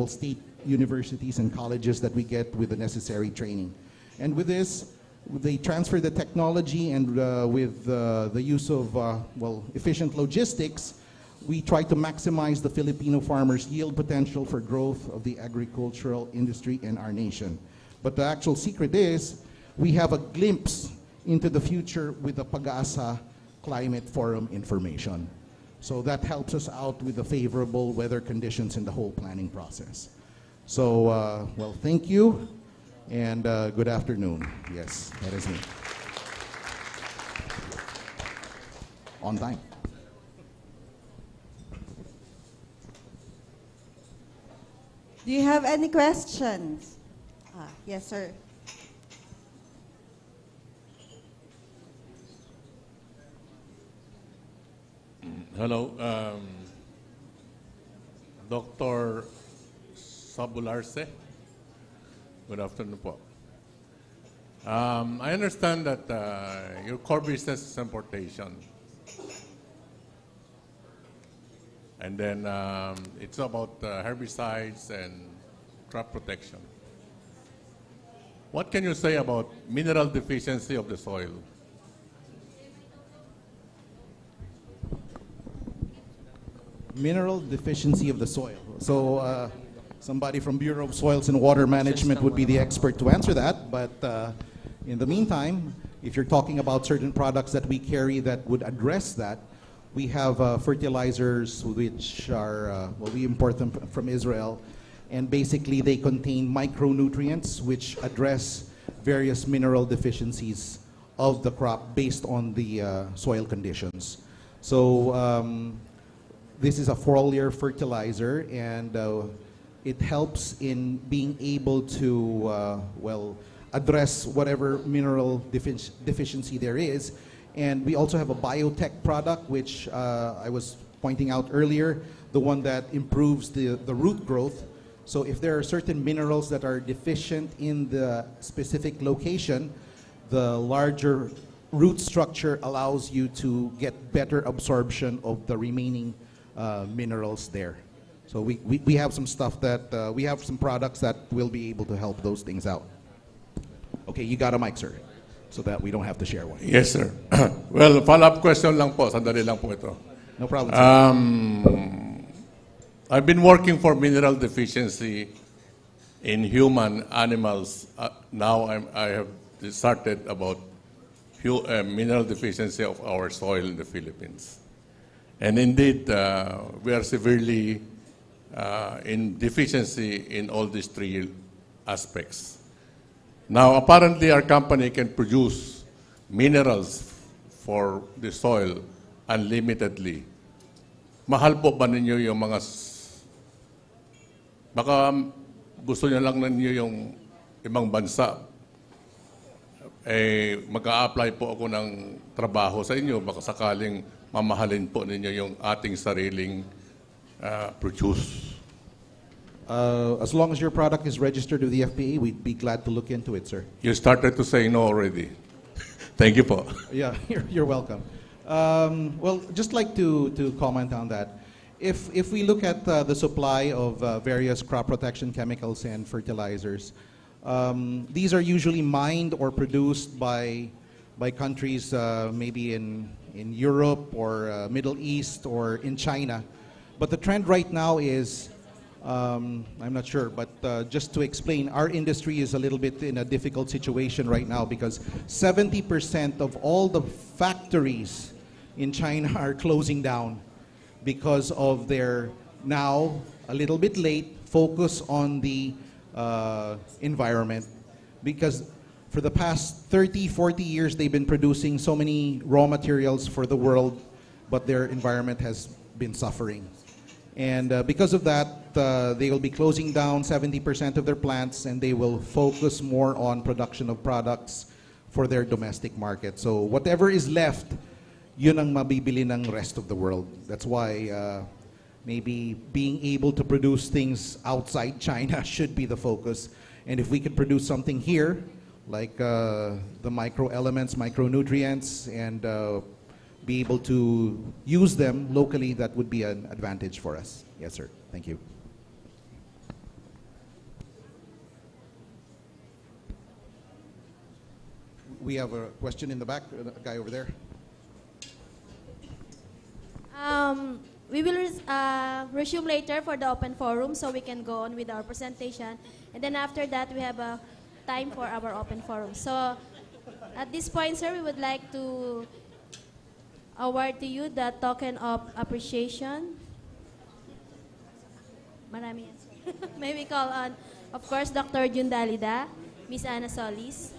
state universities and colleges that we get with the necessary training. And with this, they transfer the technology, and with the use of efficient logistics, we try to maximize the Filipino farmers' yield potential for growth of the agricultural industry in our nation. But the actual secret is we have a glimpse into the future with the PAGASA Climate Forum information. So that helps us out with the favorable weather conditions in the whole planning process. So, well, thank you, and good afternoon. Yes, that is me. On time. Do you have any questions? Yes, sir. Hello, Dr. Sabularse. Good afternoon po. I understand that your core business is importation. And then it's about herbicides and crop protection. What can you say about mineral deficiency of the soil? Mineral deficiency of the soil. So somebody from Bureau of Soils and Water Management would be the expert to answer that. But in the meantime, if you're talking about certain products that we carry that would address that, we have fertilizers which are, well, we import them from Israel. And basically they contain micronutrients which address various mineral deficiencies of the crop based on the soil conditions. So this is a foliar fertilizer, and it helps in being able to, well, address whatever mineral deficiency there is. And we also have a biotech product, which I was pointing out earlier, the one that improves the root growth. So if there are certain minerals that are deficient in the specific location, the larger root structure allows you to get better absorption of the remaining minerals there. So we have some stuff that, we have some products that will be able to help those things out. Okay, you got a mic, sir, so that we don't have to share one. Yes, sir. Well, follow-up question lang po. Sandali lang po ito. No problem, sir. I've been working for mineral deficiency in human animals. Now I have started about mineral deficiency of our soil in the Philippines. And indeed, we are severely in deficiency in all these three aspects. Now, apparently, our company can produce minerals for the soil unlimitedly. Mahal po ba ninyo yung mga... Baka gusto nyo lang ninyo yung ibang bansa. Eh, mag-a-apply po ako ng trabaho sa inyo. Baka sakaling mamahalin po ninyo yung ating sariling produce. As long as your product is registered with the FPA, we'd be glad to look into it, sir. You started to say no already. Thank you po. Yeah, you're welcome. Well, just like to comment on that. If we look at the supply of various crop protection chemicals and fertilizers, these are usually mined or produced by countries maybe in Europe or Middle East or in China. But the trend right now is, I'm not sure, but just to explain, our industry is a little bit in a difficult situation right now because 70% of all the factories in China are closing down because of their now, a little bit late, focus on the environment. Because for the past 30, 40 years, they've been producing so many raw materials for the world, but their environment has been suffering. And because of that, they will be closing down 70% of their plants, and they will focus more on production of products for their domestic market. So whatever is left, yun ang mabibili ng rest of the world. That's why maybe being able to produce things outside China should be the focus. And if we could produce something here, like the microelements, micronutrients, and be able to use them locally, that would be an advantage for us. Yes, sir. Thank you. We have a question in the back, a guy over there. We will resume later for the open forum so we can go on with our presentation. And then after that, we have a time for our open forum. So at this point, sir, we would like to award to you the token of appreciation. Marami yan, sir. May we call on, of course, Dr. Jun Dalida, Ms. Ana Solis.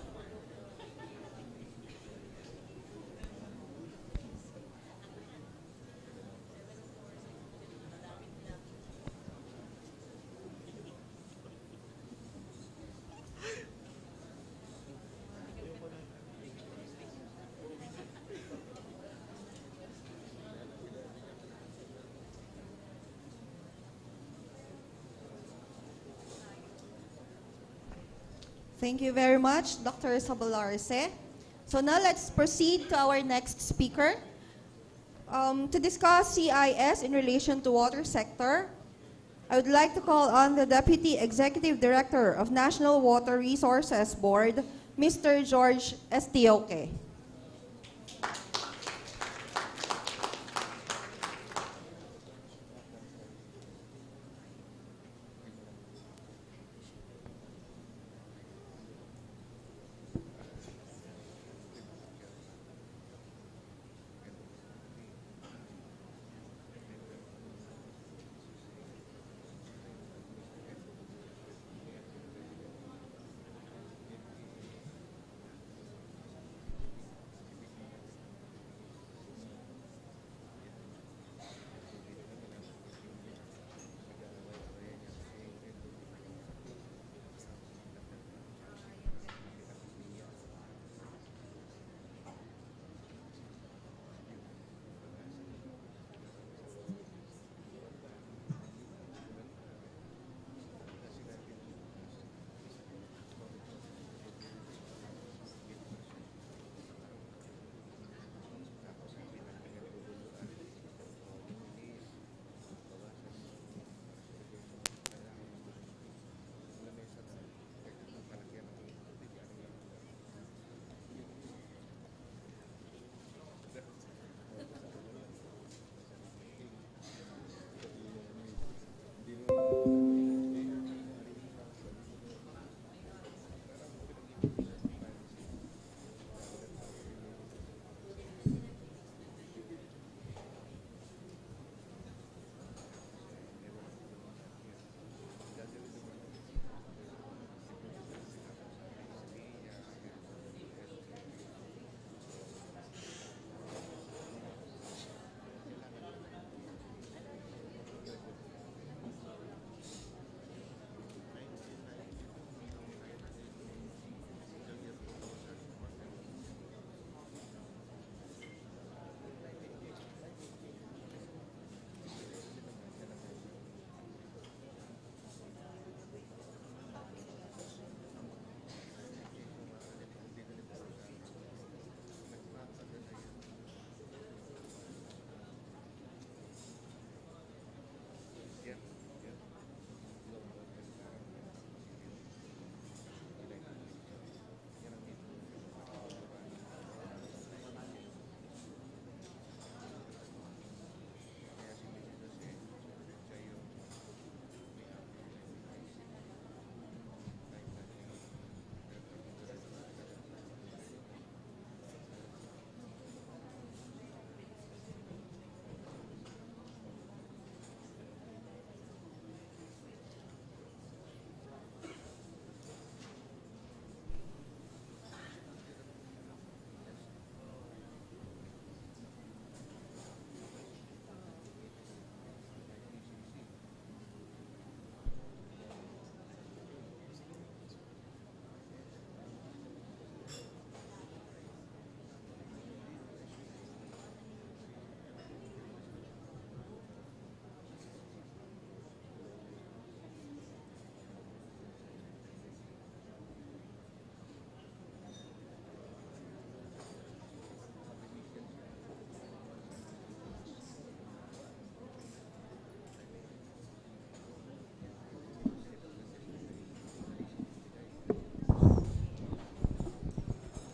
Thank you very much, Dr. Sabalarse. So now let's proceed to our next speaker. To discuss CIS in relation to water sector, I would like to call on the Deputy Executive Director of National Water Resources Board, Mr. George Estioque.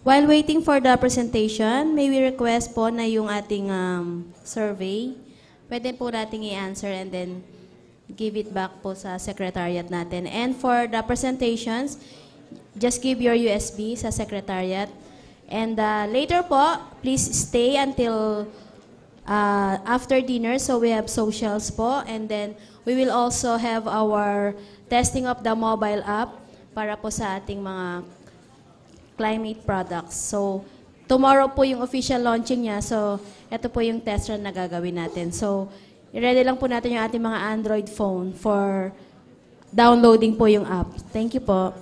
While waiting for the presentation, may we request po na yung ating survey, pwede po nating i-answer and then give it back po sa secretariat natin. And for the presentations, just give your USB sa secretariat. And later po, please stay until after dinner, so we have socials po. And then we will also have our testing of the mobile app para po sa ating mga climate products. So, tomorrow po yung official launching niya. So, ito po yung test run na gagawin natin. So, i-ready lang po natin yung ating mga Android phone for downloading po yung app. Thank you po.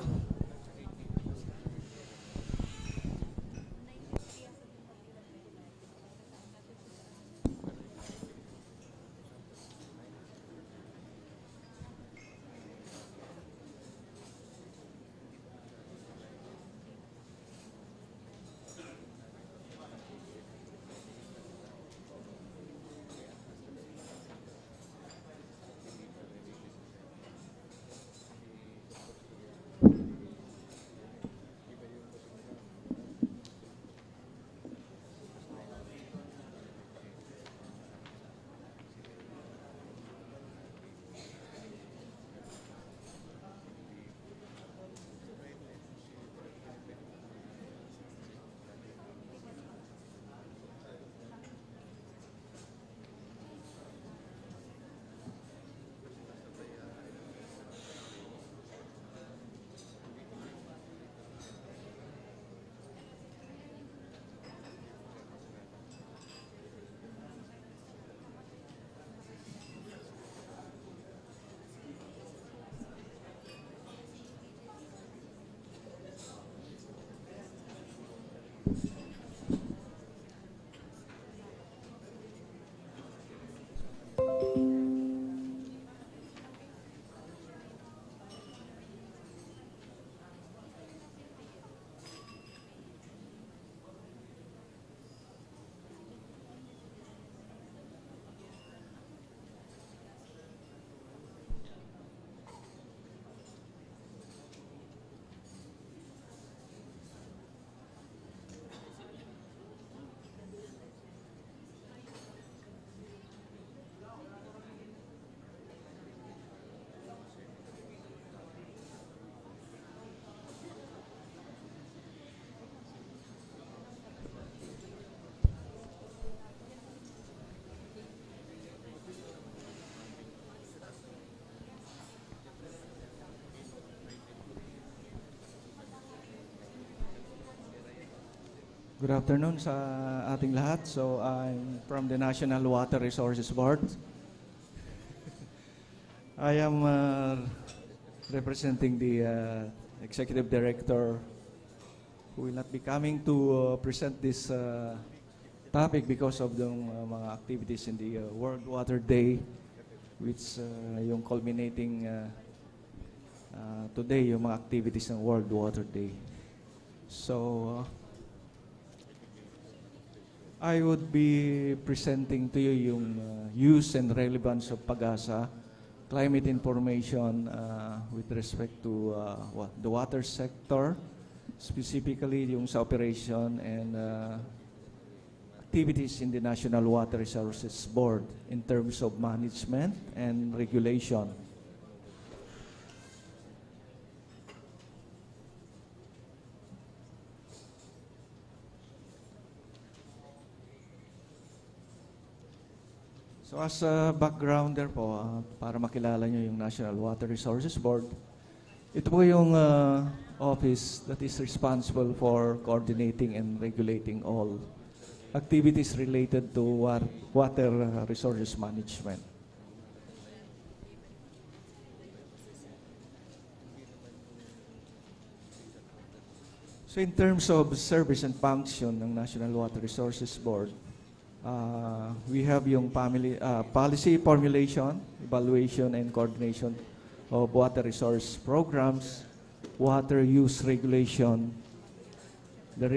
Good afternoon sa ating lahat. So I'm from the National Water Resources Board. I am representing the Executive Director who will not be coming to present this topic because of the mga activities in the World Water Day, which yung culminating today, yung mga activities ng World Water Day. So, I would be presenting to you yung use and relevance of PAGASA, climate information with respect to the water sector, specifically yung sa operation and activities in the National Water Resources Board in terms of management and regulation. So as a backgrounder po, para makilala nyo yung National Water Resources Board, ito po yung office that is responsible for coordinating and regulating all activities related to water resources management. So in terms of service and function ng National Water Resources Board, we have yung policy formulation, evaluation, and coordination of water resource programs, water use regulation, the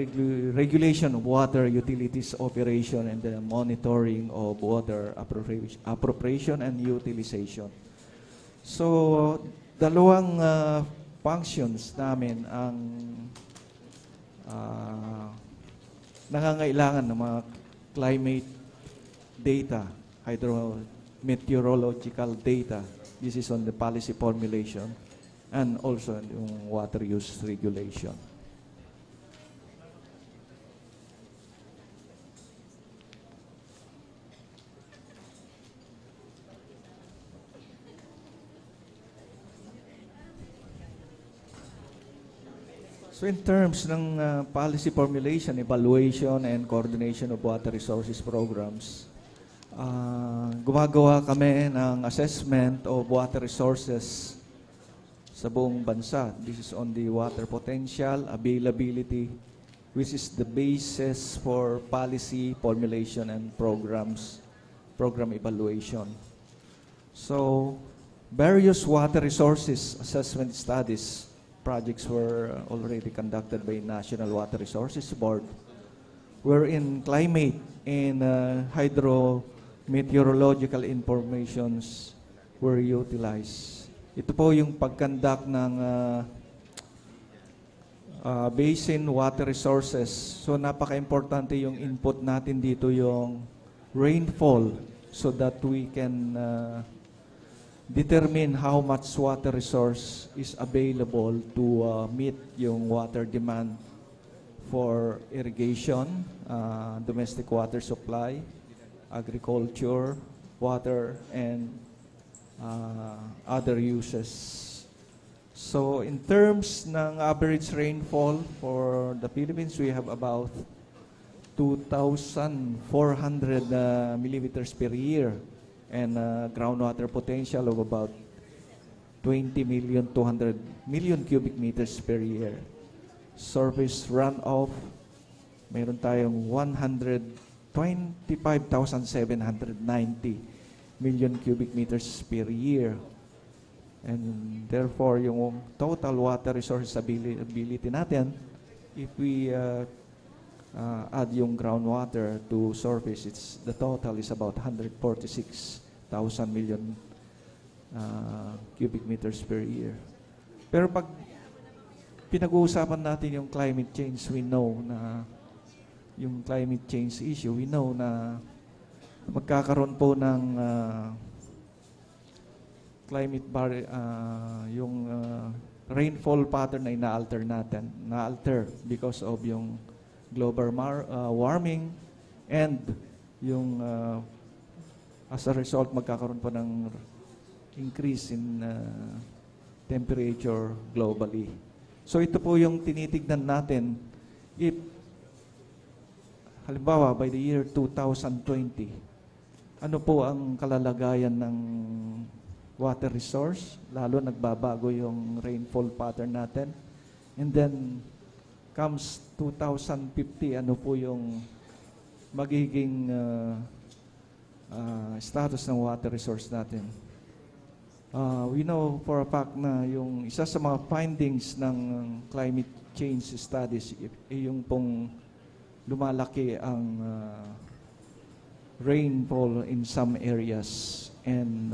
regulation of water utilities operation, and the monitoring of water appropriation and utilization. So, dalawang functions namin ang nangangailangan ng mga climate data, hydrometeorological data. This is on the policy formulation and also yung water use regulation. So in terms ng policy formulation, evaluation, and coordination of water resources programs, gumagawa kami ng assessment of water resources sa buong bansa. This is on the water potential, availability, which is the basis for policy formulation and program evaluation. So, various water resources assessment studies projects were already conducted by National Water Resources Board, wherein climate and hydrometeorological informations were utilized. Ito po yung pag-conduct ng basin water resources. So napaka-importante yung input natin dito, yung rainfall, so that we can determine how much water resource is available to meet yung water demand for irrigation, domestic water supply, agriculture, water, and other uses. So in terms ng average rainfall for the Philippines, we have about 2,400 millimeters per year, and groundwater potential of about 20,200,000 cubic meters per year. Surface runoff, mayroon tayong 125,790 million cubic meters per year. And therefore, yung total water resource availability natin, if we add yung groundwater to surface, the total is about 146,000 million cubic meters per year. Pero pag pinag-uusapan natin yung climate change, we know na yung climate change issue, we know na magkakaroon po ng yung rainfall pattern ay na-alter because of yung global warming, and yung as a result magkakaroon pa ng increase in temperature globally. So ito po yung tinitignan natin, if halimbawa, by the year 2020, ano po ang kalalagayan ng water resource? Lalo nagbabago yung rainfall pattern natin. And then, comes 2050, ano po yung magiging status ng water resource natin? We know for a fact na yung isa sa mga findings ng climate change studies yung pong lumalaki ang rainfall in some areas and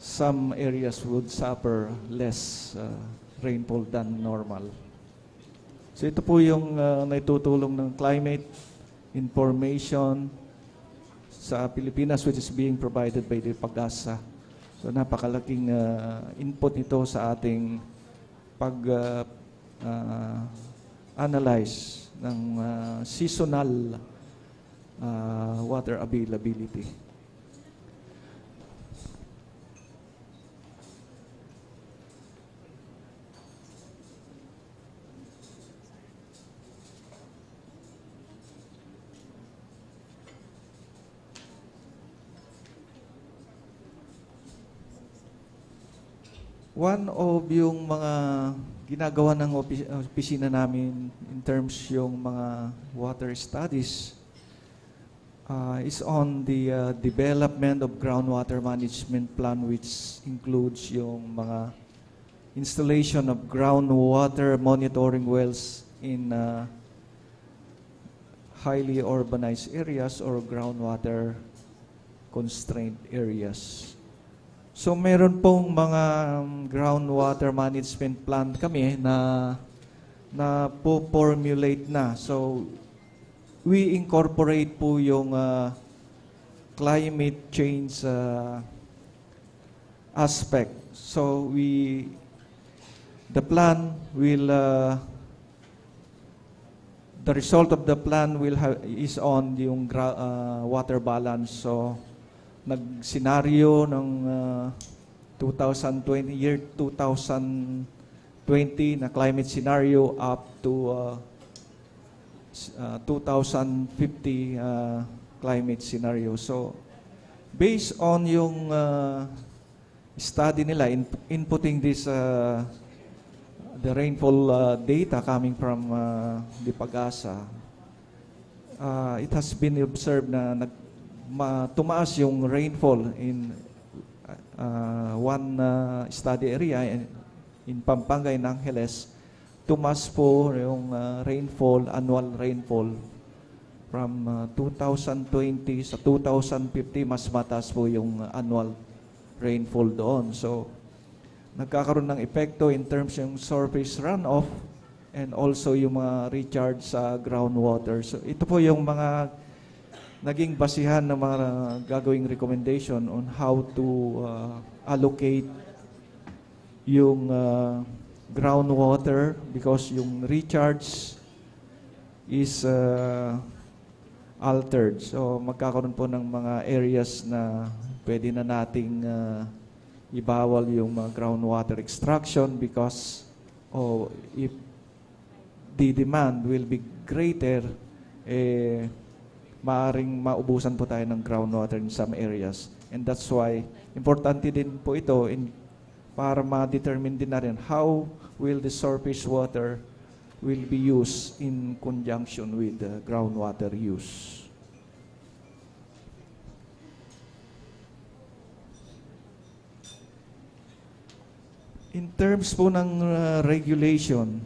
some areas would suffer less rainfall than normal. So ito po yung naitutulong ng climate information sa Pilipinas which is being provided by the PAGASA. So napakalaking input ito sa ating pag-analyze ng seasonal water availability. One of yung mga ginagawa ng opisina namin in terms yung mga water studies is on the development of groundwater management plan, which includes yung mga installation of groundwater monitoring wells in highly urbanized areas or groundwater constrained areas. So meron pong mga groundwater management plan kami na po-formulate na. So we incorporate po yung climate change aspect. So the plan will the result of the plan is on yung water balance. So nag-scenario ng 2020, year 2020 na climate scenario up to 2050 climate scenario. So, based on yung study nila, inputting this, the rainfall data coming from the PAGASA, it has been observed na tumaas yung rainfall in one study area in Pampanga, in Angeles. Tumaas po yung annual rainfall from 2020 sa 2050, mas mataas po yung annual rainfall doon. So, nagkakaroon ng epekto in terms yung surface runoff and also yung mga recharge sa groundwater. So, ito po yung mga naging basihan ng mga gagawing recommendation on how to allocate yung groundwater because yung recharge is altered. So magkakaroon po ng mga areas na pwede na nating ibawal yung groundwater extraction because if the demand will be greater, maaring maubusan po tayo ng groundwater in some areas. And that's why, importante din po ito para ma-determine din natin how will the surface water will be used in conjunction with the groundwater use. In terms po ng regulation,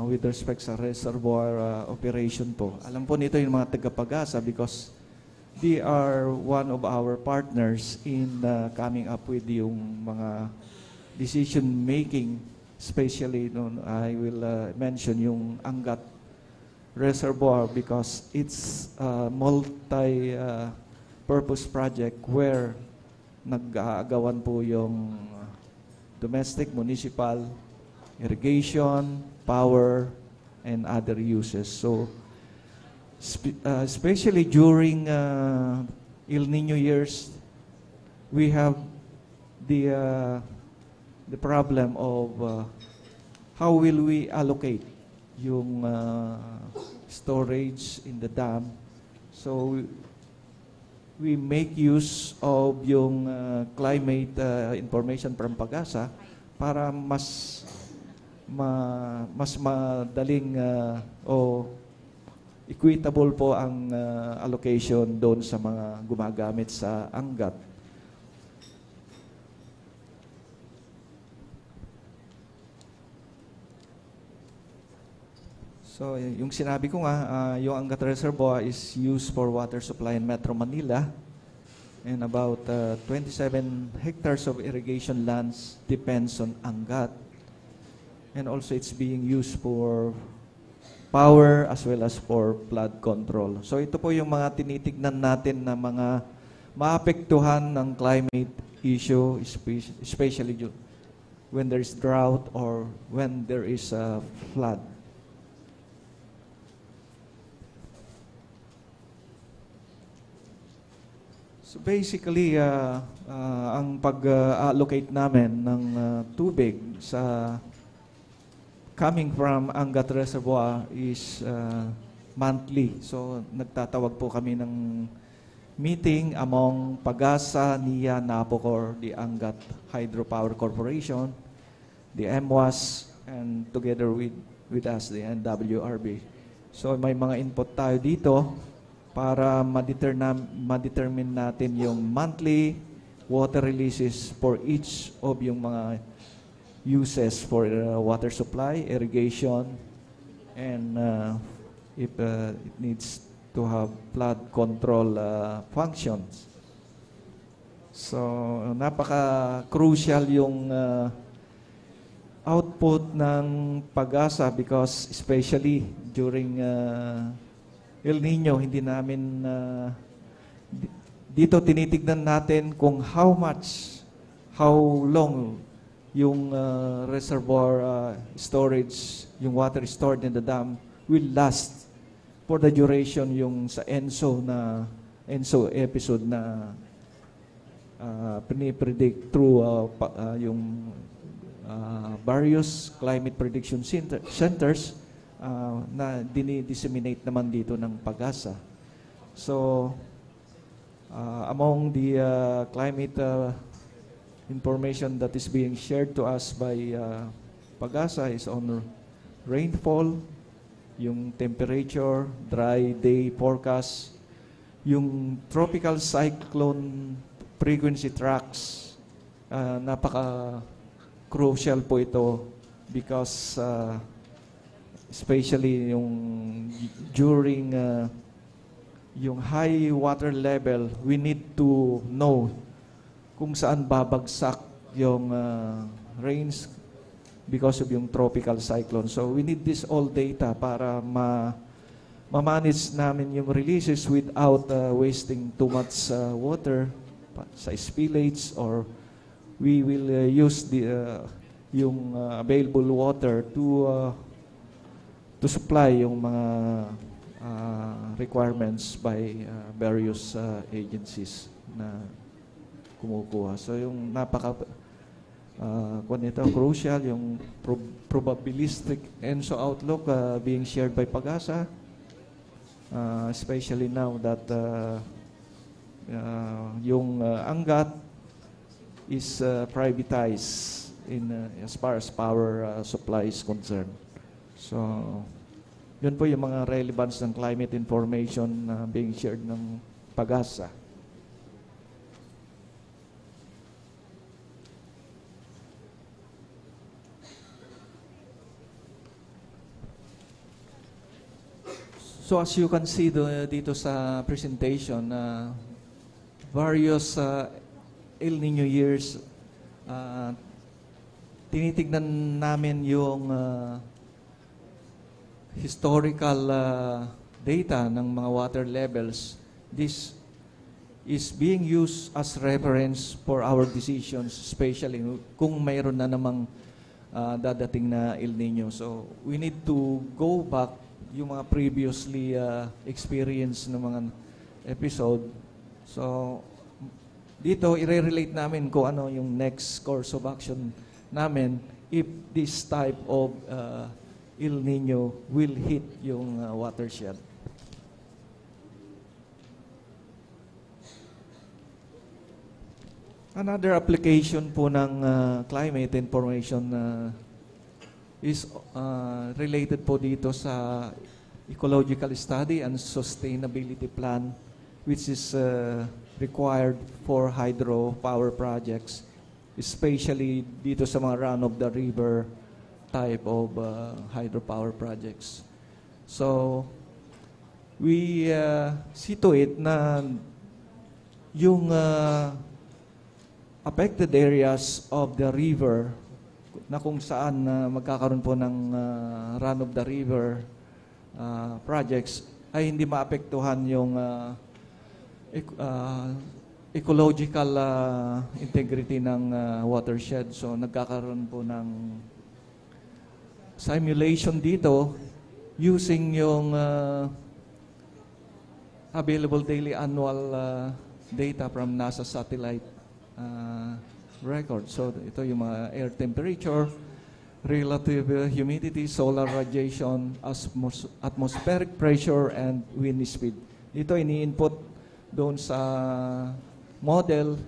with respect sa reservoir operation po. Alam po nito yung mga taga-PAGASA because they are one of our partners in coming up with yung mga decision-making, especially I will mention yung Angat Reservoir because it's a multi-purpose project where nag-aagawan po yung domestic, municipal, irrigation, power, and other uses. So, especially during El Nino years, we have the problem of how will we allocate yung storage in the dam. So we make use of yung climate information from PAGASA para mas madaling o equitable po ang allocation doon sa mga gumagamit sa ANGAT. So, yung sinabi ko nga, yung Angat Reservoir is used for water supply in Metro Manila, and about 27 hectares of irrigation lands depends on Angat. And also it's being used for power as well as for flood control. So ito po yung mga tinitignan natin na mga maapektuhan ng climate issue, especially when there is drought or when there is a flood. So basically, ang pag-allocate namin ng tubig sa coming from Angat Reservoir is monthly. So nagtatawag po kami ng meeting among PAGASA, NIA, NAPOCOR, the Angat Hydropower Corporation, the MWAS, and together with us, the NWRB. So may mga input tayo dito para ma-determine natin yung monthly water releases for each of yung mga uses for water supply, irrigation, and if it needs to have flood control functions. So, napaka-crucial yung output ng PAGASA because especially during El Nino, hindi namin dito tinitignan natin kung how long yung reservoir storage, yung water stored in the dam will last for the duration yung sa ENSO episode na pinipredict through yung various climate prediction centers na dinidisseminate naman dito ng PAGASA. So, among the climate information that is being shared to us by PAGASA is on rainfall, yung temperature, dry day forecast, yung tropical cyclone frequency tracks. Napaka-crucial po ito because especially yung during yung high water level, we need to know kung saan babagsak yung rains because of yung tropical cyclone. So we need this all data para ma-manage namin yung releases without wasting too much water sa spillage, or we will use yung available water to supply yung mga requirements by various agencies na kumukuha. So yung crucial yung probabilistic ENSO outlook being shared by PAGASA, especially now that yung Angat is privatized as far as power supply is concerned. So, yun po yung mga relevance ng climate information being shared ng PAGASA. So as you can see dito sa presentation, various El Nino years, tinitignan namin yung historical data ng mga water levels. This is being used as reference for our decisions, especially kung mayroon na namang dadating na El Nino. So we need to go back yung mga previously experienced na mga episode. So, dito, i-relate namin kung ano yung next course of action namin if this type of El Nino will hit yung watershed. Another application po ng climate information is related po dito sa ecological study and sustainability plan, which is required for hydropower projects, especially dito sa mga run-of-the-river type of hydropower projects. So, we see to it na yung affected areas of the river na kung saan magkakaroon po ng run-of-the-river projects ay hindi maapektuhan yung ecological integrity ng watershed. So nagkakaroon po ng simulation dito using yung available daily annual data from NASA satellite record. So ito yung mga air temperature, relative humidity, solar radiation, atmospheric pressure, and wind speed. Ito ini-input doon sa model,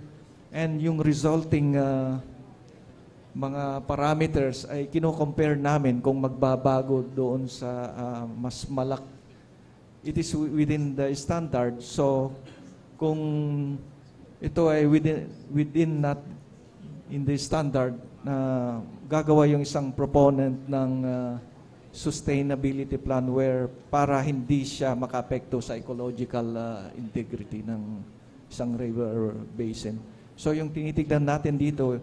and yung resulting mga parameters ay kino-compare namin kung magbabago doon sa mas malak. It is within the standard. So kung ito ay within not in the standard na gagawa yung isang proponent ng sustainability plan where para hindi siya makaapekto sa ecological integrity ng isang river basin. So yung tinitignan natin dito,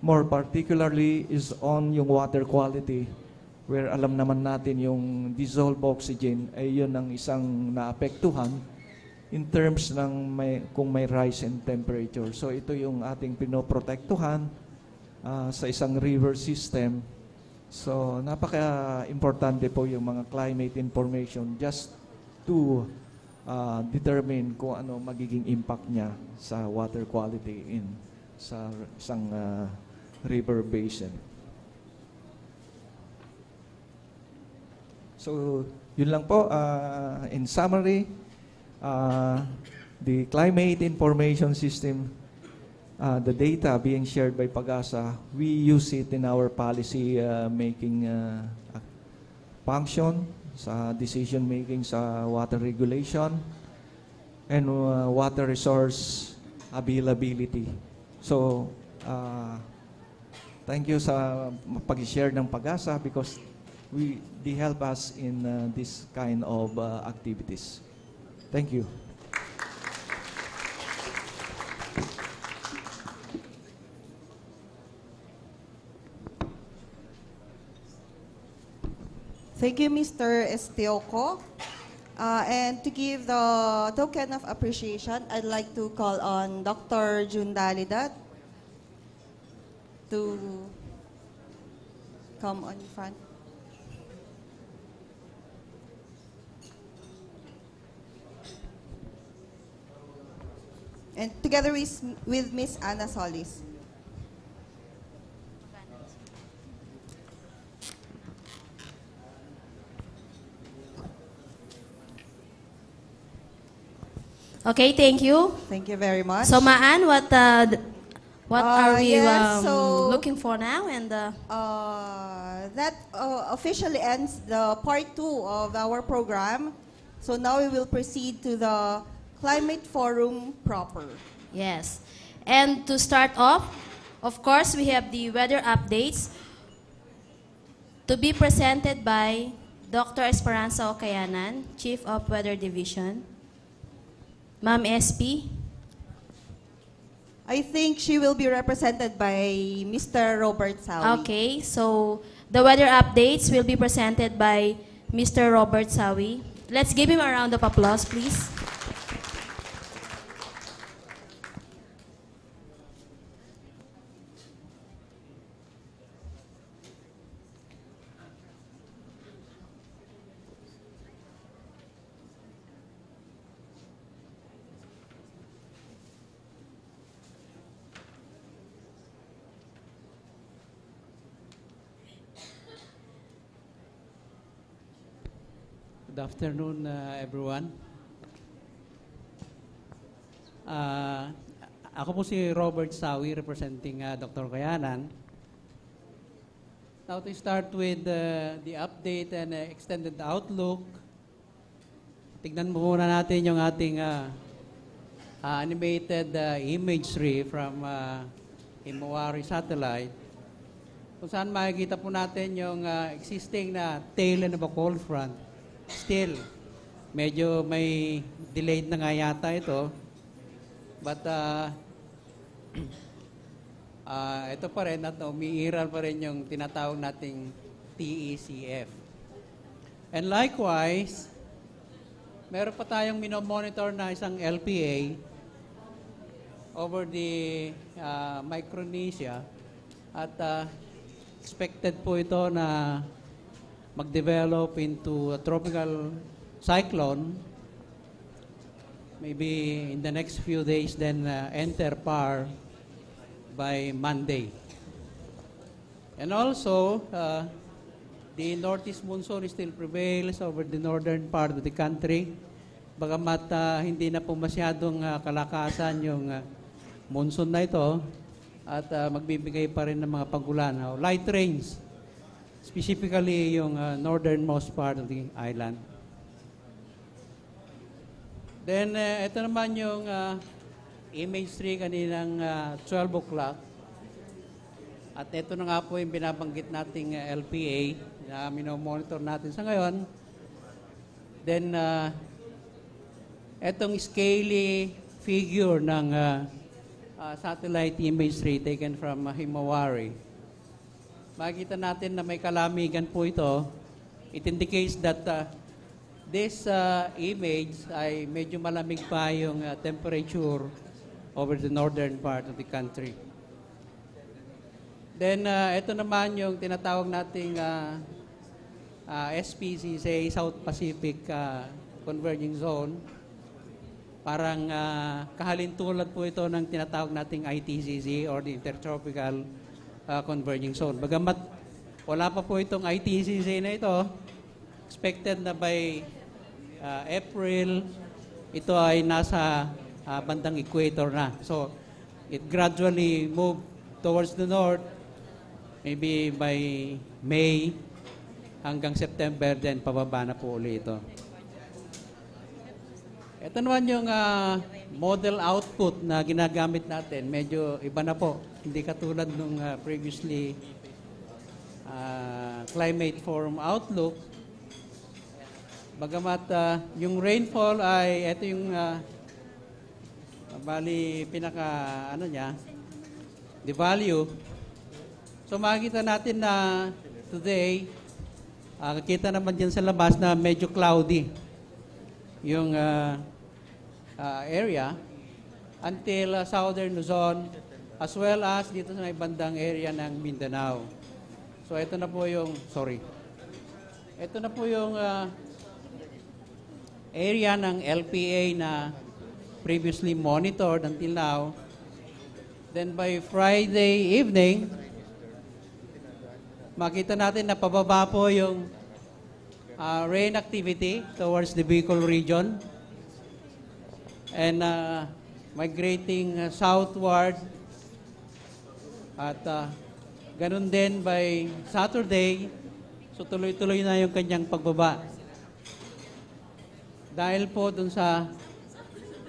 more particularly is on yung water quality, where alam naman natin yung dissolved oxygen ay yun ang isang naapektuhan in terms ng kung may rise in temperature. So ito yung ating pinoprotektuhan sa isang river system. So napaka-importante po yung mga climate information just to determine kung ano magiging impact niya sa water quality in sa isang river basin. So yun lang po. In summary, the climate information system, the data being shared by PAGASA, we use it in our policy making function, sa decision making sa water regulation, and water resource availability. So, thank you sa pag-share ng PAGASA because they help us in this kind of activities. Thank you. Thank you, Mr. Estioco. And to give the token of appreciation, I'd like to call on Dr. June Dalidat to come on front. And together with Miss Ana Solis. Okay, thank you. Thank you very much. So, Maan, what are we yes, looking for now? And that officially ends the part 2 of our program. So now we will proceed to the Climate Forum proper. yes. And to start off, of course, we have the weather updates to be presented by Dr. Esperanza Ocayanan, Chief of Weather Division. Ma'am SP. I think she will be represented by Mr. Robert Sawi. Okay, so the weather updates will be presented by Mr. Robert Sawi. Let's give him a round of applause, please. Good afternoon, everyone. Ako po si Robert Sawi, representing Dr. Kayanan. Now to start with the update and extended outlook, tignan mo muna natin yung ating animated imagery from Himawari satellite, kung saan makikita po natin yung existing na tail end of a cold front. Still, medyo may delayed na nga yata ito. But ito pa rin at umiiral pa rin yung tinatawag nating TECF. And likewise, meron pa tayong minomonitor na isang LPA over the Micronesia at expected po ito na mag-develop into a tropical cyclone maybe in the next few days, then enter PAR by Monday. And also, the northeast monsoon still prevails over the northern part of the country. Bagamat hindi na po masyadong kalakasan yung monsoon na ito at magbibigay pa rin ng mga pagulan. Light rains, specifically yung northernmost part of the island. Then, ito naman yung image 3 kaninang 12 o'clock. At ito na nga po yung binabanggit nating LPA na minomonitor natin sa ngayon. Then, itong scaly figure ng satellite imagery taken from Himawari. Makikita natin na may kalamigan po ito. It indicates that this image ay medyo malamig pa yung temperature over the northern part of the country. Then, ito naman yung tinatawag nating SPC, say South Pacific Converging Zone. Parang kahalintulad po ito ng tinatawag nating ITCZ or the Intertropical Converging Zone. Bagamat wala pa po itong ITCZ na ito, expected na by April, ito ay nasa bandang equator na. So, it gradually moved towards the north, maybe by May hanggang September, then pababa na po ulit ito. Ito naman yung model output na ginagamit natin. Medyo iba na po. Hindi katulad nung previously climate forum outlook. Bagamat yung rainfall ay, ito yung bali pinaka the value. So makikita natin na today, kita naman dyan sa labas na medyo cloudy yung area until southern Luzon as well as dito sa may bandang area ng Mindanao. So ito na po yung, ito na po yung area ng LPA na previously monitored until now. Then by Friday evening, makita natin na pababa po yung rain activity towards the Bicol region and migrating southward at ganun din by Saturday, so tuloy-tuloy na yung kanyang pagbaba. Dahil po dun sa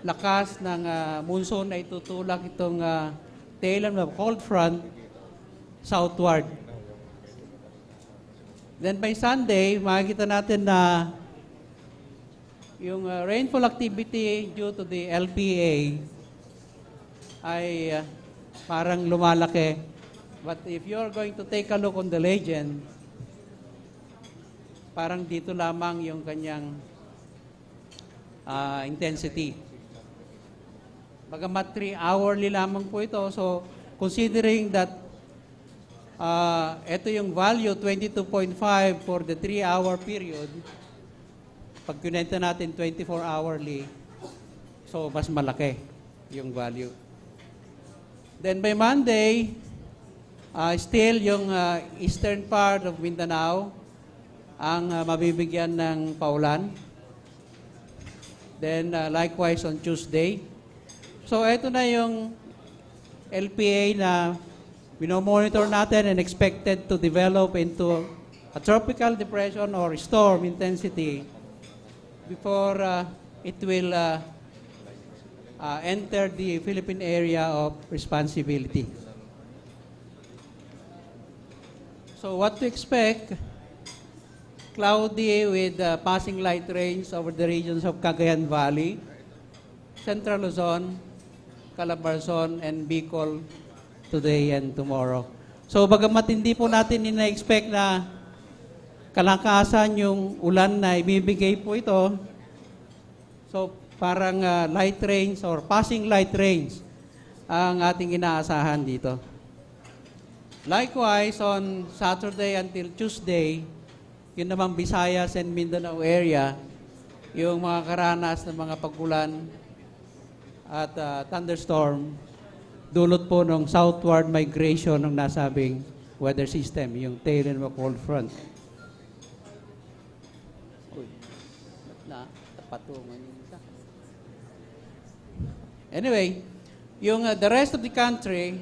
lakas ng monsoon ay tutulak itong tail end of cold front southward. Then by Sunday, makikita natin na yung rainfall activity due to the LPA ay parang lumalaki. But if you're going to take a look on the legend, parang dito lamang yung kanyang intensity. Bagamat 3-hourly lamang po ito, so considering that ito yung value, 22.5 for the 3-hour period. Pag kunenta natin 24-hourly, so mas malaki yung value. Then by Monday, still yung eastern part of Mindanao, ang mabibigyan ng paulan. Then likewise on Tuesday. So ito na yung LPA na minomonitor natin and expected to develop into a tropical depression or storm intensity before it will enter the Philippine area of responsibility. So what to expect? Cloudy with passing light rains over the regions of Cagayan Valley, Central Luzon, Calabarzon, and Bicol today and tomorrow. So bagamat hindi po natin ina-expect na kalakasan yung ulan na ibibigay po ito, so parang light rains or passing light rains ang ating inaasahan dito. Likewise, on Saturday until Tuesday, yun namang Visayas and Mindanao area, yung mga karanas ng mga pagulan at thunderstorm, dulot po ng southward migration ng nasabing weather system, yung tail and cold front. Anyway, yung the rest of the country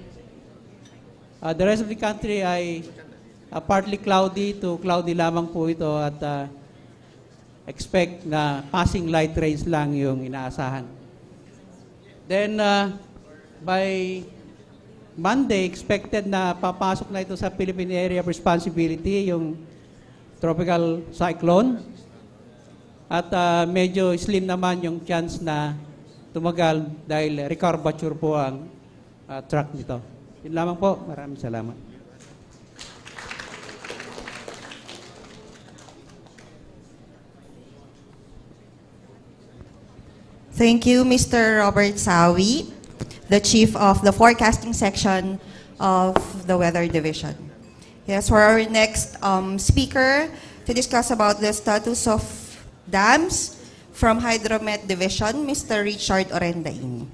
ay partly cloudy to cloudy lamang po ito at expect na passing light rains lang yung inaasahan. Then, by Monday, expected na papasok na ito sa Philippine Area of Responsibility, yung tropical cyclone. At medyo slim naman yung chance na tumagal dahil recurvature po ang track nito. Yun lamang po. Maraming salamat. Thank you, Mr. Robert Sawi, the Chief of the Forecasting Section of the Weather Division. Yes, for our next speaker to discuss about the status of dams from Hydromet Division, Mr. Richard Orendain.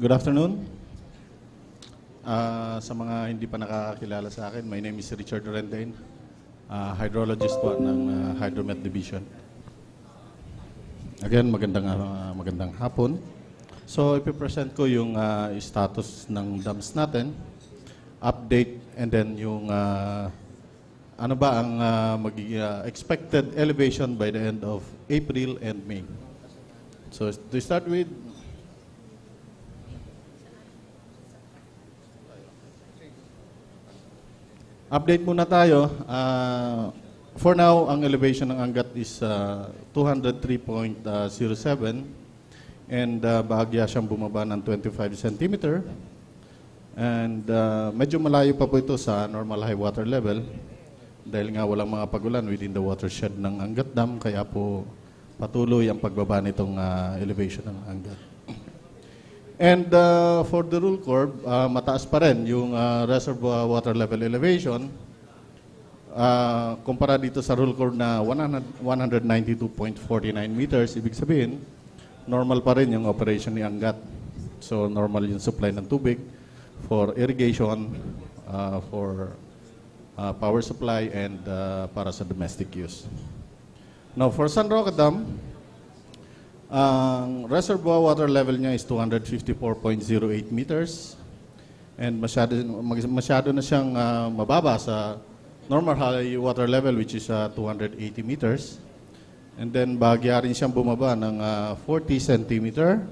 Good afternoon. Sa mga hindi pa nakakakilala sa akin, my name is Richard Orendain, hydrologist po ng Hydromet Division. Again, magandang hapon. So, ipipresent ko yung status ng dams natin, update, and then yung ano ba ang expected elevation by the end of April and May. So, to start with, update muna tayo. For now, ang elevation ng Angat is 203.07 and bahagya siyang bumaba ng 25 cm. And medyo malayo pa po ito sa normal high water level dahil nga walang mga pagulan within the watershed ng Angat Dam, kaya po patuloy ang pagbaba nitong elevation ng Angat. And for the rule curve, mataas pa rin yung reservoir water level elevation. Kumpara dito sa rule curve na 192.49 meters, ibig sabihin, normal pa rin yung operation ni Angat. So normal yung supply ng tubig for irrigation, for power supply, and para sa domestic use. Now for San Roque Dam, ang reservoir water level niya is 254.08 meters and masyado na siyang mababa sa normal high water level, which is 280 meters. And then bahagya rin siyang bumaba ng 40 centimeter.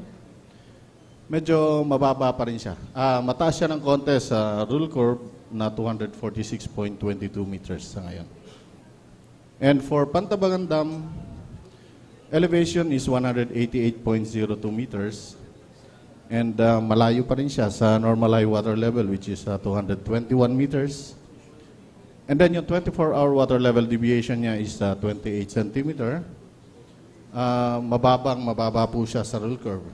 Medyo mababa pa rin siya. Mataas siya ng konti sa rule curve na 246.22 meters sa ngayon. And for Pantabangan Dam, elevation is 188.02 meters and malayo pa rin siya sa normal high water level, which is 221 meters. And then yung 24-hour water level deviation niya is 28 centimeter. Mababa po siya sa rule curve,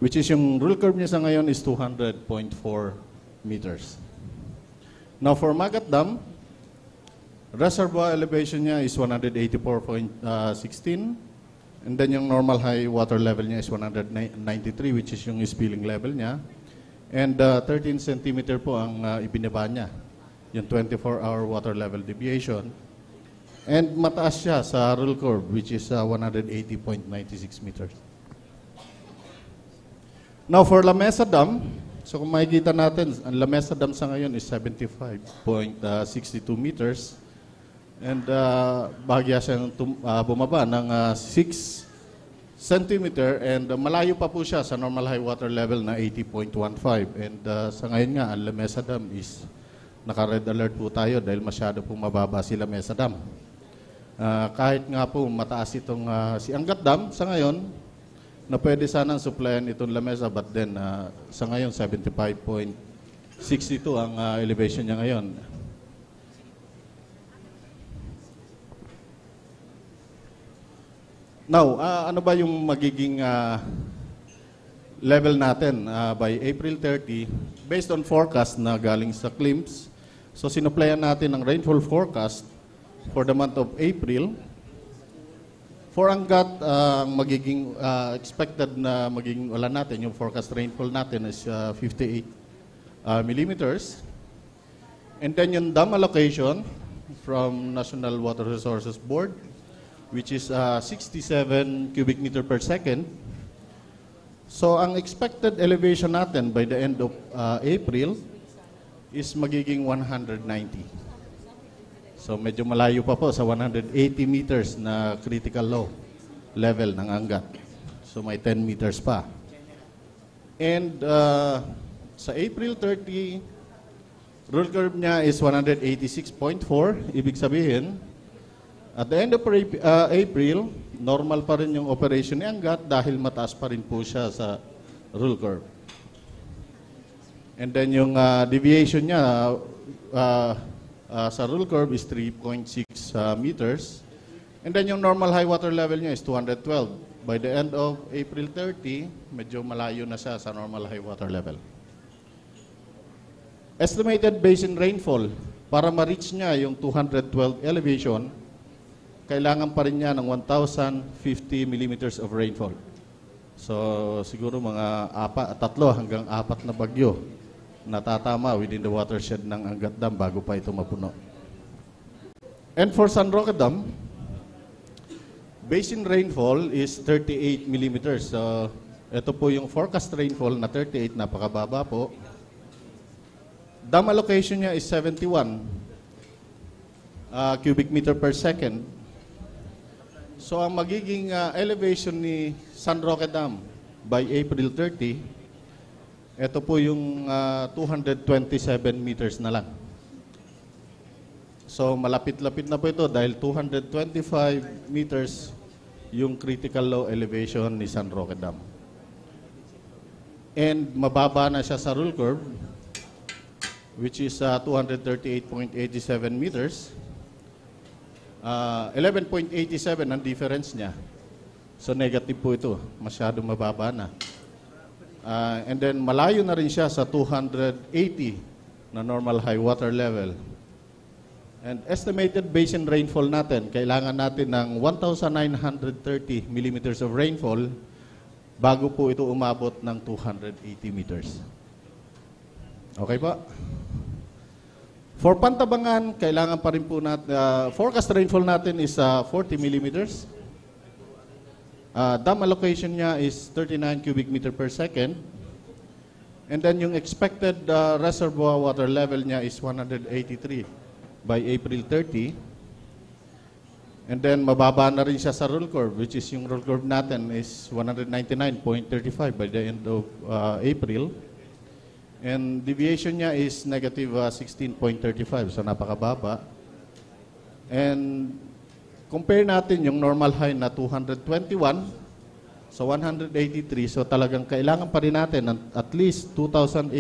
which is yung rule curve niya sa ngayon is 200.4 meters. Now for Magat Dam, reservoir elevation niya is 184.16, and then yung normal high water level niya is 193, which is yung spilling level niya. And 13 centimeter po ang ibinaba niya, yung 24-hour water level deviation. And mataas siya sa rule curve, which is 180.96 meters. Now for La Mesa Dam, so kung makikita natin, ang La Mesa Dam sa ngayon is 75.62 meters. And bahagya siyang bumaba ng 6 centimeter, and malayo pa po siya sa normal high water level na 80.15. And sa ngayon nga, ang La Mesa Dam is naka-red alert po tayo dahil masyado po mababa si La Mesa Dam. Kahit nga po mataas itong si Angat Dam sa ngayon, na pwede sanang supplyan itong La Mesa, but then sa ngayon 75.62 ang elevation niya ngayon. Now, ano ba yung magiging level natin by April 30 based on forecast na galing sa CLIMS? So sinuplayan natin ang rainfall forecast for the month of April. For Angat, ang magiging expected na magiging ulan natin, yung forecast rainfall natin is 58 millimeters. And then yung dam allocation from National Water Resources Board, which is 67 cubic meter per second. So ang expected elevation natin by the end of April is magiging 190. So medyo malayo pa po sa 180 meters na critical low level ng Angat. So may 10 meters pa. And sa April 30, rule curve niya is 186.4. Ibig sabihin, at the end of April, normal pa rin yung operation ni Angat dahil mataas pa rin po siya sa rule curve. And then yung deviation niya, sa rule curve is 3.6 meters. And then yung normal high water level niya is 212. By the end of April 30, medyo malayo na siya sa normal high water level. Estimated basin rainfall, para ma-reach niya yung 212 elevation, kailangan pa rin niya ng 1,050 millimeters of rainfall. So siguro mga 3 hanggang 4 na bagyo natatama within the watershed ng Angat Dam bago pa ito mapuno. And for San Roque Dam, basin rainfall is 38 millimeters. So ito po yung forecast rainfall na 38, napakababa po. Dam allocation niya is 71 cubic meter per second. So ang magiging elevation ni San Roque Dam by April 30, ito po yung 227 meters na lang. So malapit-lapit na po ito dahil 225 meters yung critical low elevation ni San Roque Dam. And mababa na siya sa rule curve, which is 238.87 meters. 11.87 ang difference niya. So negative po ito. Masyado mababa na. And then malayo na rin siya sa 280 na normal high water level. And estimated basin rainfall natin, kailangan natin ng 1,930 millimeters of rainfall bago po ito umabot ng 280 meters. Okay po? For Pantabangan, kailangan pa rin po natin, forecast rainfall natin is 40 millimeters. Dam allocation niya is 39 cubic meter per second. And then yung expected reservoir water level niya is 183 by April 30. And then mababa na rin siya sa rule curve, which is yung rule curve natin is 199.35 by the end of April. And deviation niya is negative 16.35, so napakababa. And compare natin yung normal high na 221 sa 183, so talagang kailangan pa rin natin ng at least 2,875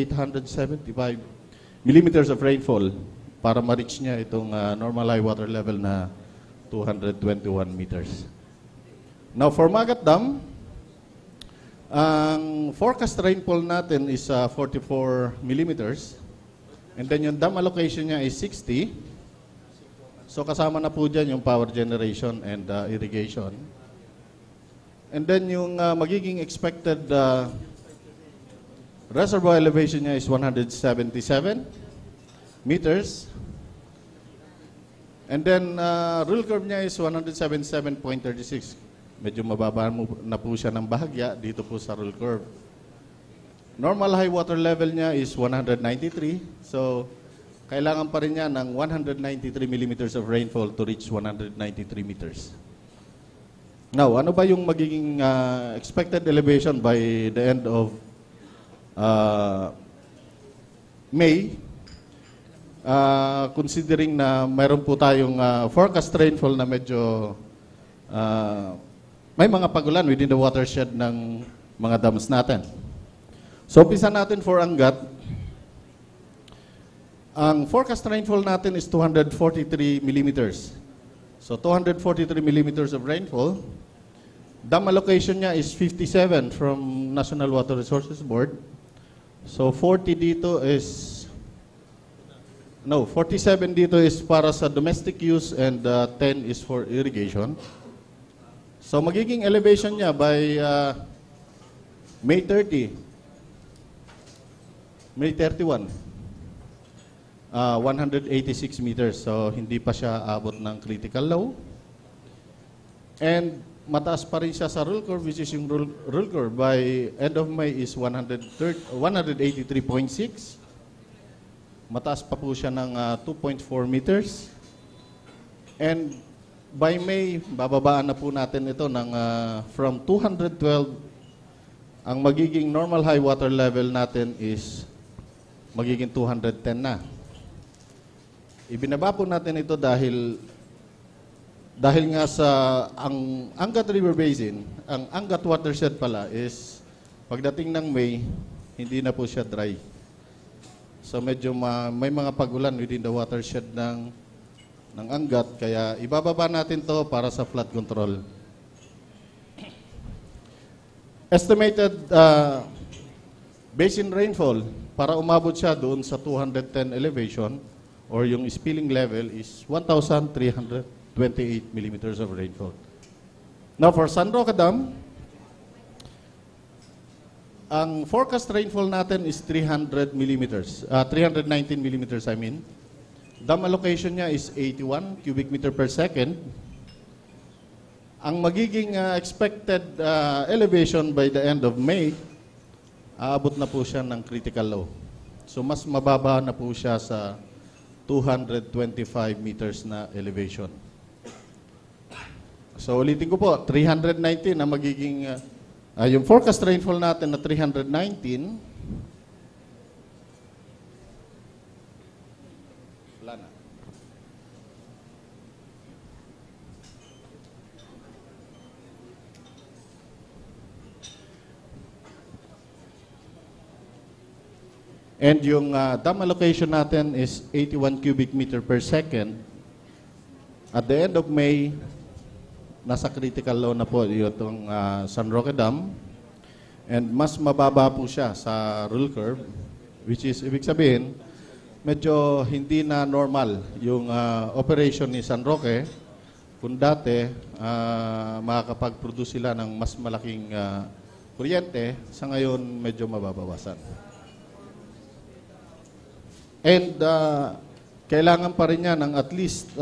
millimeters of rainfall para ma-reach niya itong normal high water level na 221 meters. Now for Magat Dam, ang forecast rainfall natin is 44 millimeters. And then yung dam allocation niya is 60. So kasama na po dyan yung power generation and irrigation. And then yung magiging expected reservoir elevation niya is 177 meters. And then rule curve niya is 177.36. Medyo mababa na po siya ng bahagya dito po sa rule curve. Normal high water level niya is 193. So, kailangan pa rin niya ng 193 millimeters of rainfall to reach 193 meters. Now, ano ba yung magiging expected elevation by the end of May? Considering na mayroon po tayong forecast rainfall na medyo may mga pagulan within the watershed ng mga dams natin. So, umpisa natin for Angat. Ang forecast rainfall natin is 243 millimeters. So, 243 millimeters of rainfall. Dam allocation niya is 57 from National Water Resources Board. So, 40 dito is... No, 47 dito is para sa domestic use and 10 is for irrigation. So, magiging elevation niya by May 30. May 31, 186 meters. So, hindi pa siya abot ng critical low. And mataas pa rin siya sa rule curve, which is yung rule curve by end of May is 183.6. Mataas pa po siya ng 2.4 meters. And by May, bababaan na po natin ito ng from 212, ang magiging normal high water level natin is magiging 210 na. Ibinaba po natin ito dahil nga sa ang Angat River Basin, ang Angat watershed pala is pagdating ng May, hindi na po siya dry. So medyo may mga pagulan within the watershed ng Angat, kaya ibababa natin to para sa flood control. Estimated basin rainfall para umabot siya doon sa 210 elevation or yung spilling level is 1,328 millimeters of rainfall. Now for San Roque Dam, ang forecast rainfall natin is 319 millimeters I mean. Dam allocation niya is 81 cubic meter per second. Ang magiging expected elevation by the end of May, aabot na po siya ng critical low. So mas mababa na po siya sa 225 meters na elevation. So ulitin ko po, 319 na magiging, yung forecast rainfall natin na 319, wala na. And yung dam allocation natin is 81 cubic meter per second. At the end of May, nasa critical low na po itong San Roque Dam. And mas mababa po siya sa rule curve, which is, ibig sabihin, medyo hindi na normal yung operation ni San Roque. Kung dati, makakapag-produce sila ng mas malaking kuryente, sa ngayon medyo mababawasan. And kailangan pa rin niya ng at least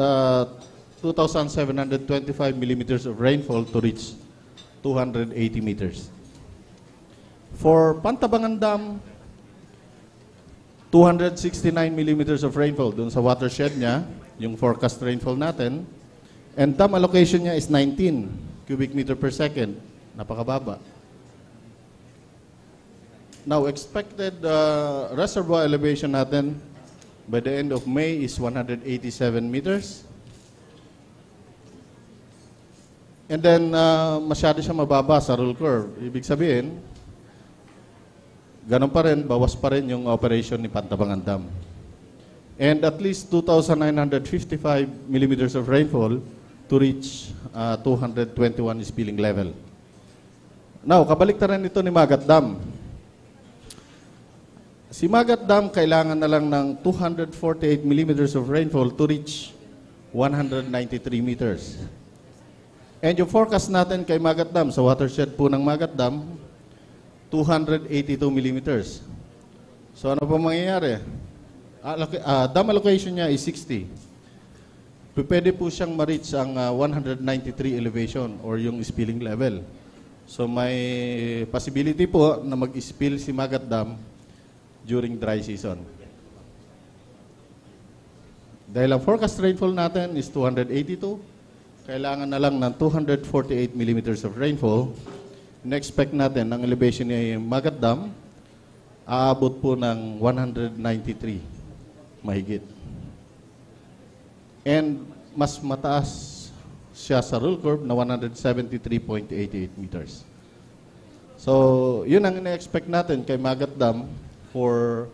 2,725 millimeters of rainfall to reach 280 meters. For Pantabangan Dam, 269 millimeters of rainfall dun sa watershed niya, yung forecast rainfall natin. And dam allocation niya is 19 cubic meter per second. Napakababa. Now, expected reservoir elevation natin by the end of May is 187 meters. And then, masyado siya mababa sa rule curve. Ibig sabihin, ganun pa rin, bawas pa rin yung operation ni Pantabangan Dam. And at least 2,955 millimeters of rainfall to reach 221 spilling level. Now, kabaliktaran nito ni Magat Dam. Si Magat Dam kailangan na lang ng 248 millimeters of rainfall to reach 193 meters. And yung forecast natin kay Magat Dam, sa watershed po ng Magat Dam, 282 millimeters. So ano po mangyayari? Dam allocation niya is 60. Pwede po siyang ma-reach ang 193 elevation or yung spilling level. So may possibility po na mag-spill si Magat Dam during dry season. Dahil ang forecast rainfall natin is 282, kailangan na lang ng 248 millimeters of rainfall. Na-expect natin ang elevation ni Magat Dam aabot po ng 193 mahigit. And mas mataas siya sa rule curve na 173.88 meters. So, yun ang ina-expect natin kay Magat Dam for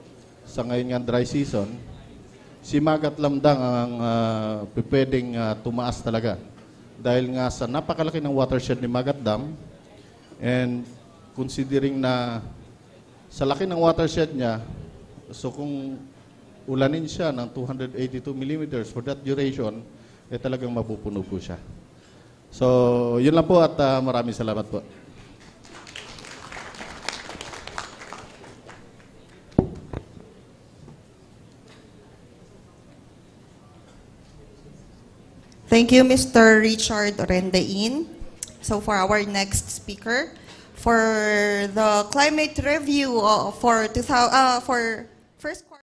sa ngayon nga dry season. Si Magat Lamdang ang pwedeng tumaas talaga. Dahil nga sa napakalaki ng watershed ni Magat Dam and considering na sa laki ng watershed niya, so kung ulanin siya ng 282 millimeters for that duration, eh talagang mapupuno po siya. So, yun lang po at maraming salamat po. Thank you, Mr. Richard Orendain. So for our next speaker, for the climate review for first quarter.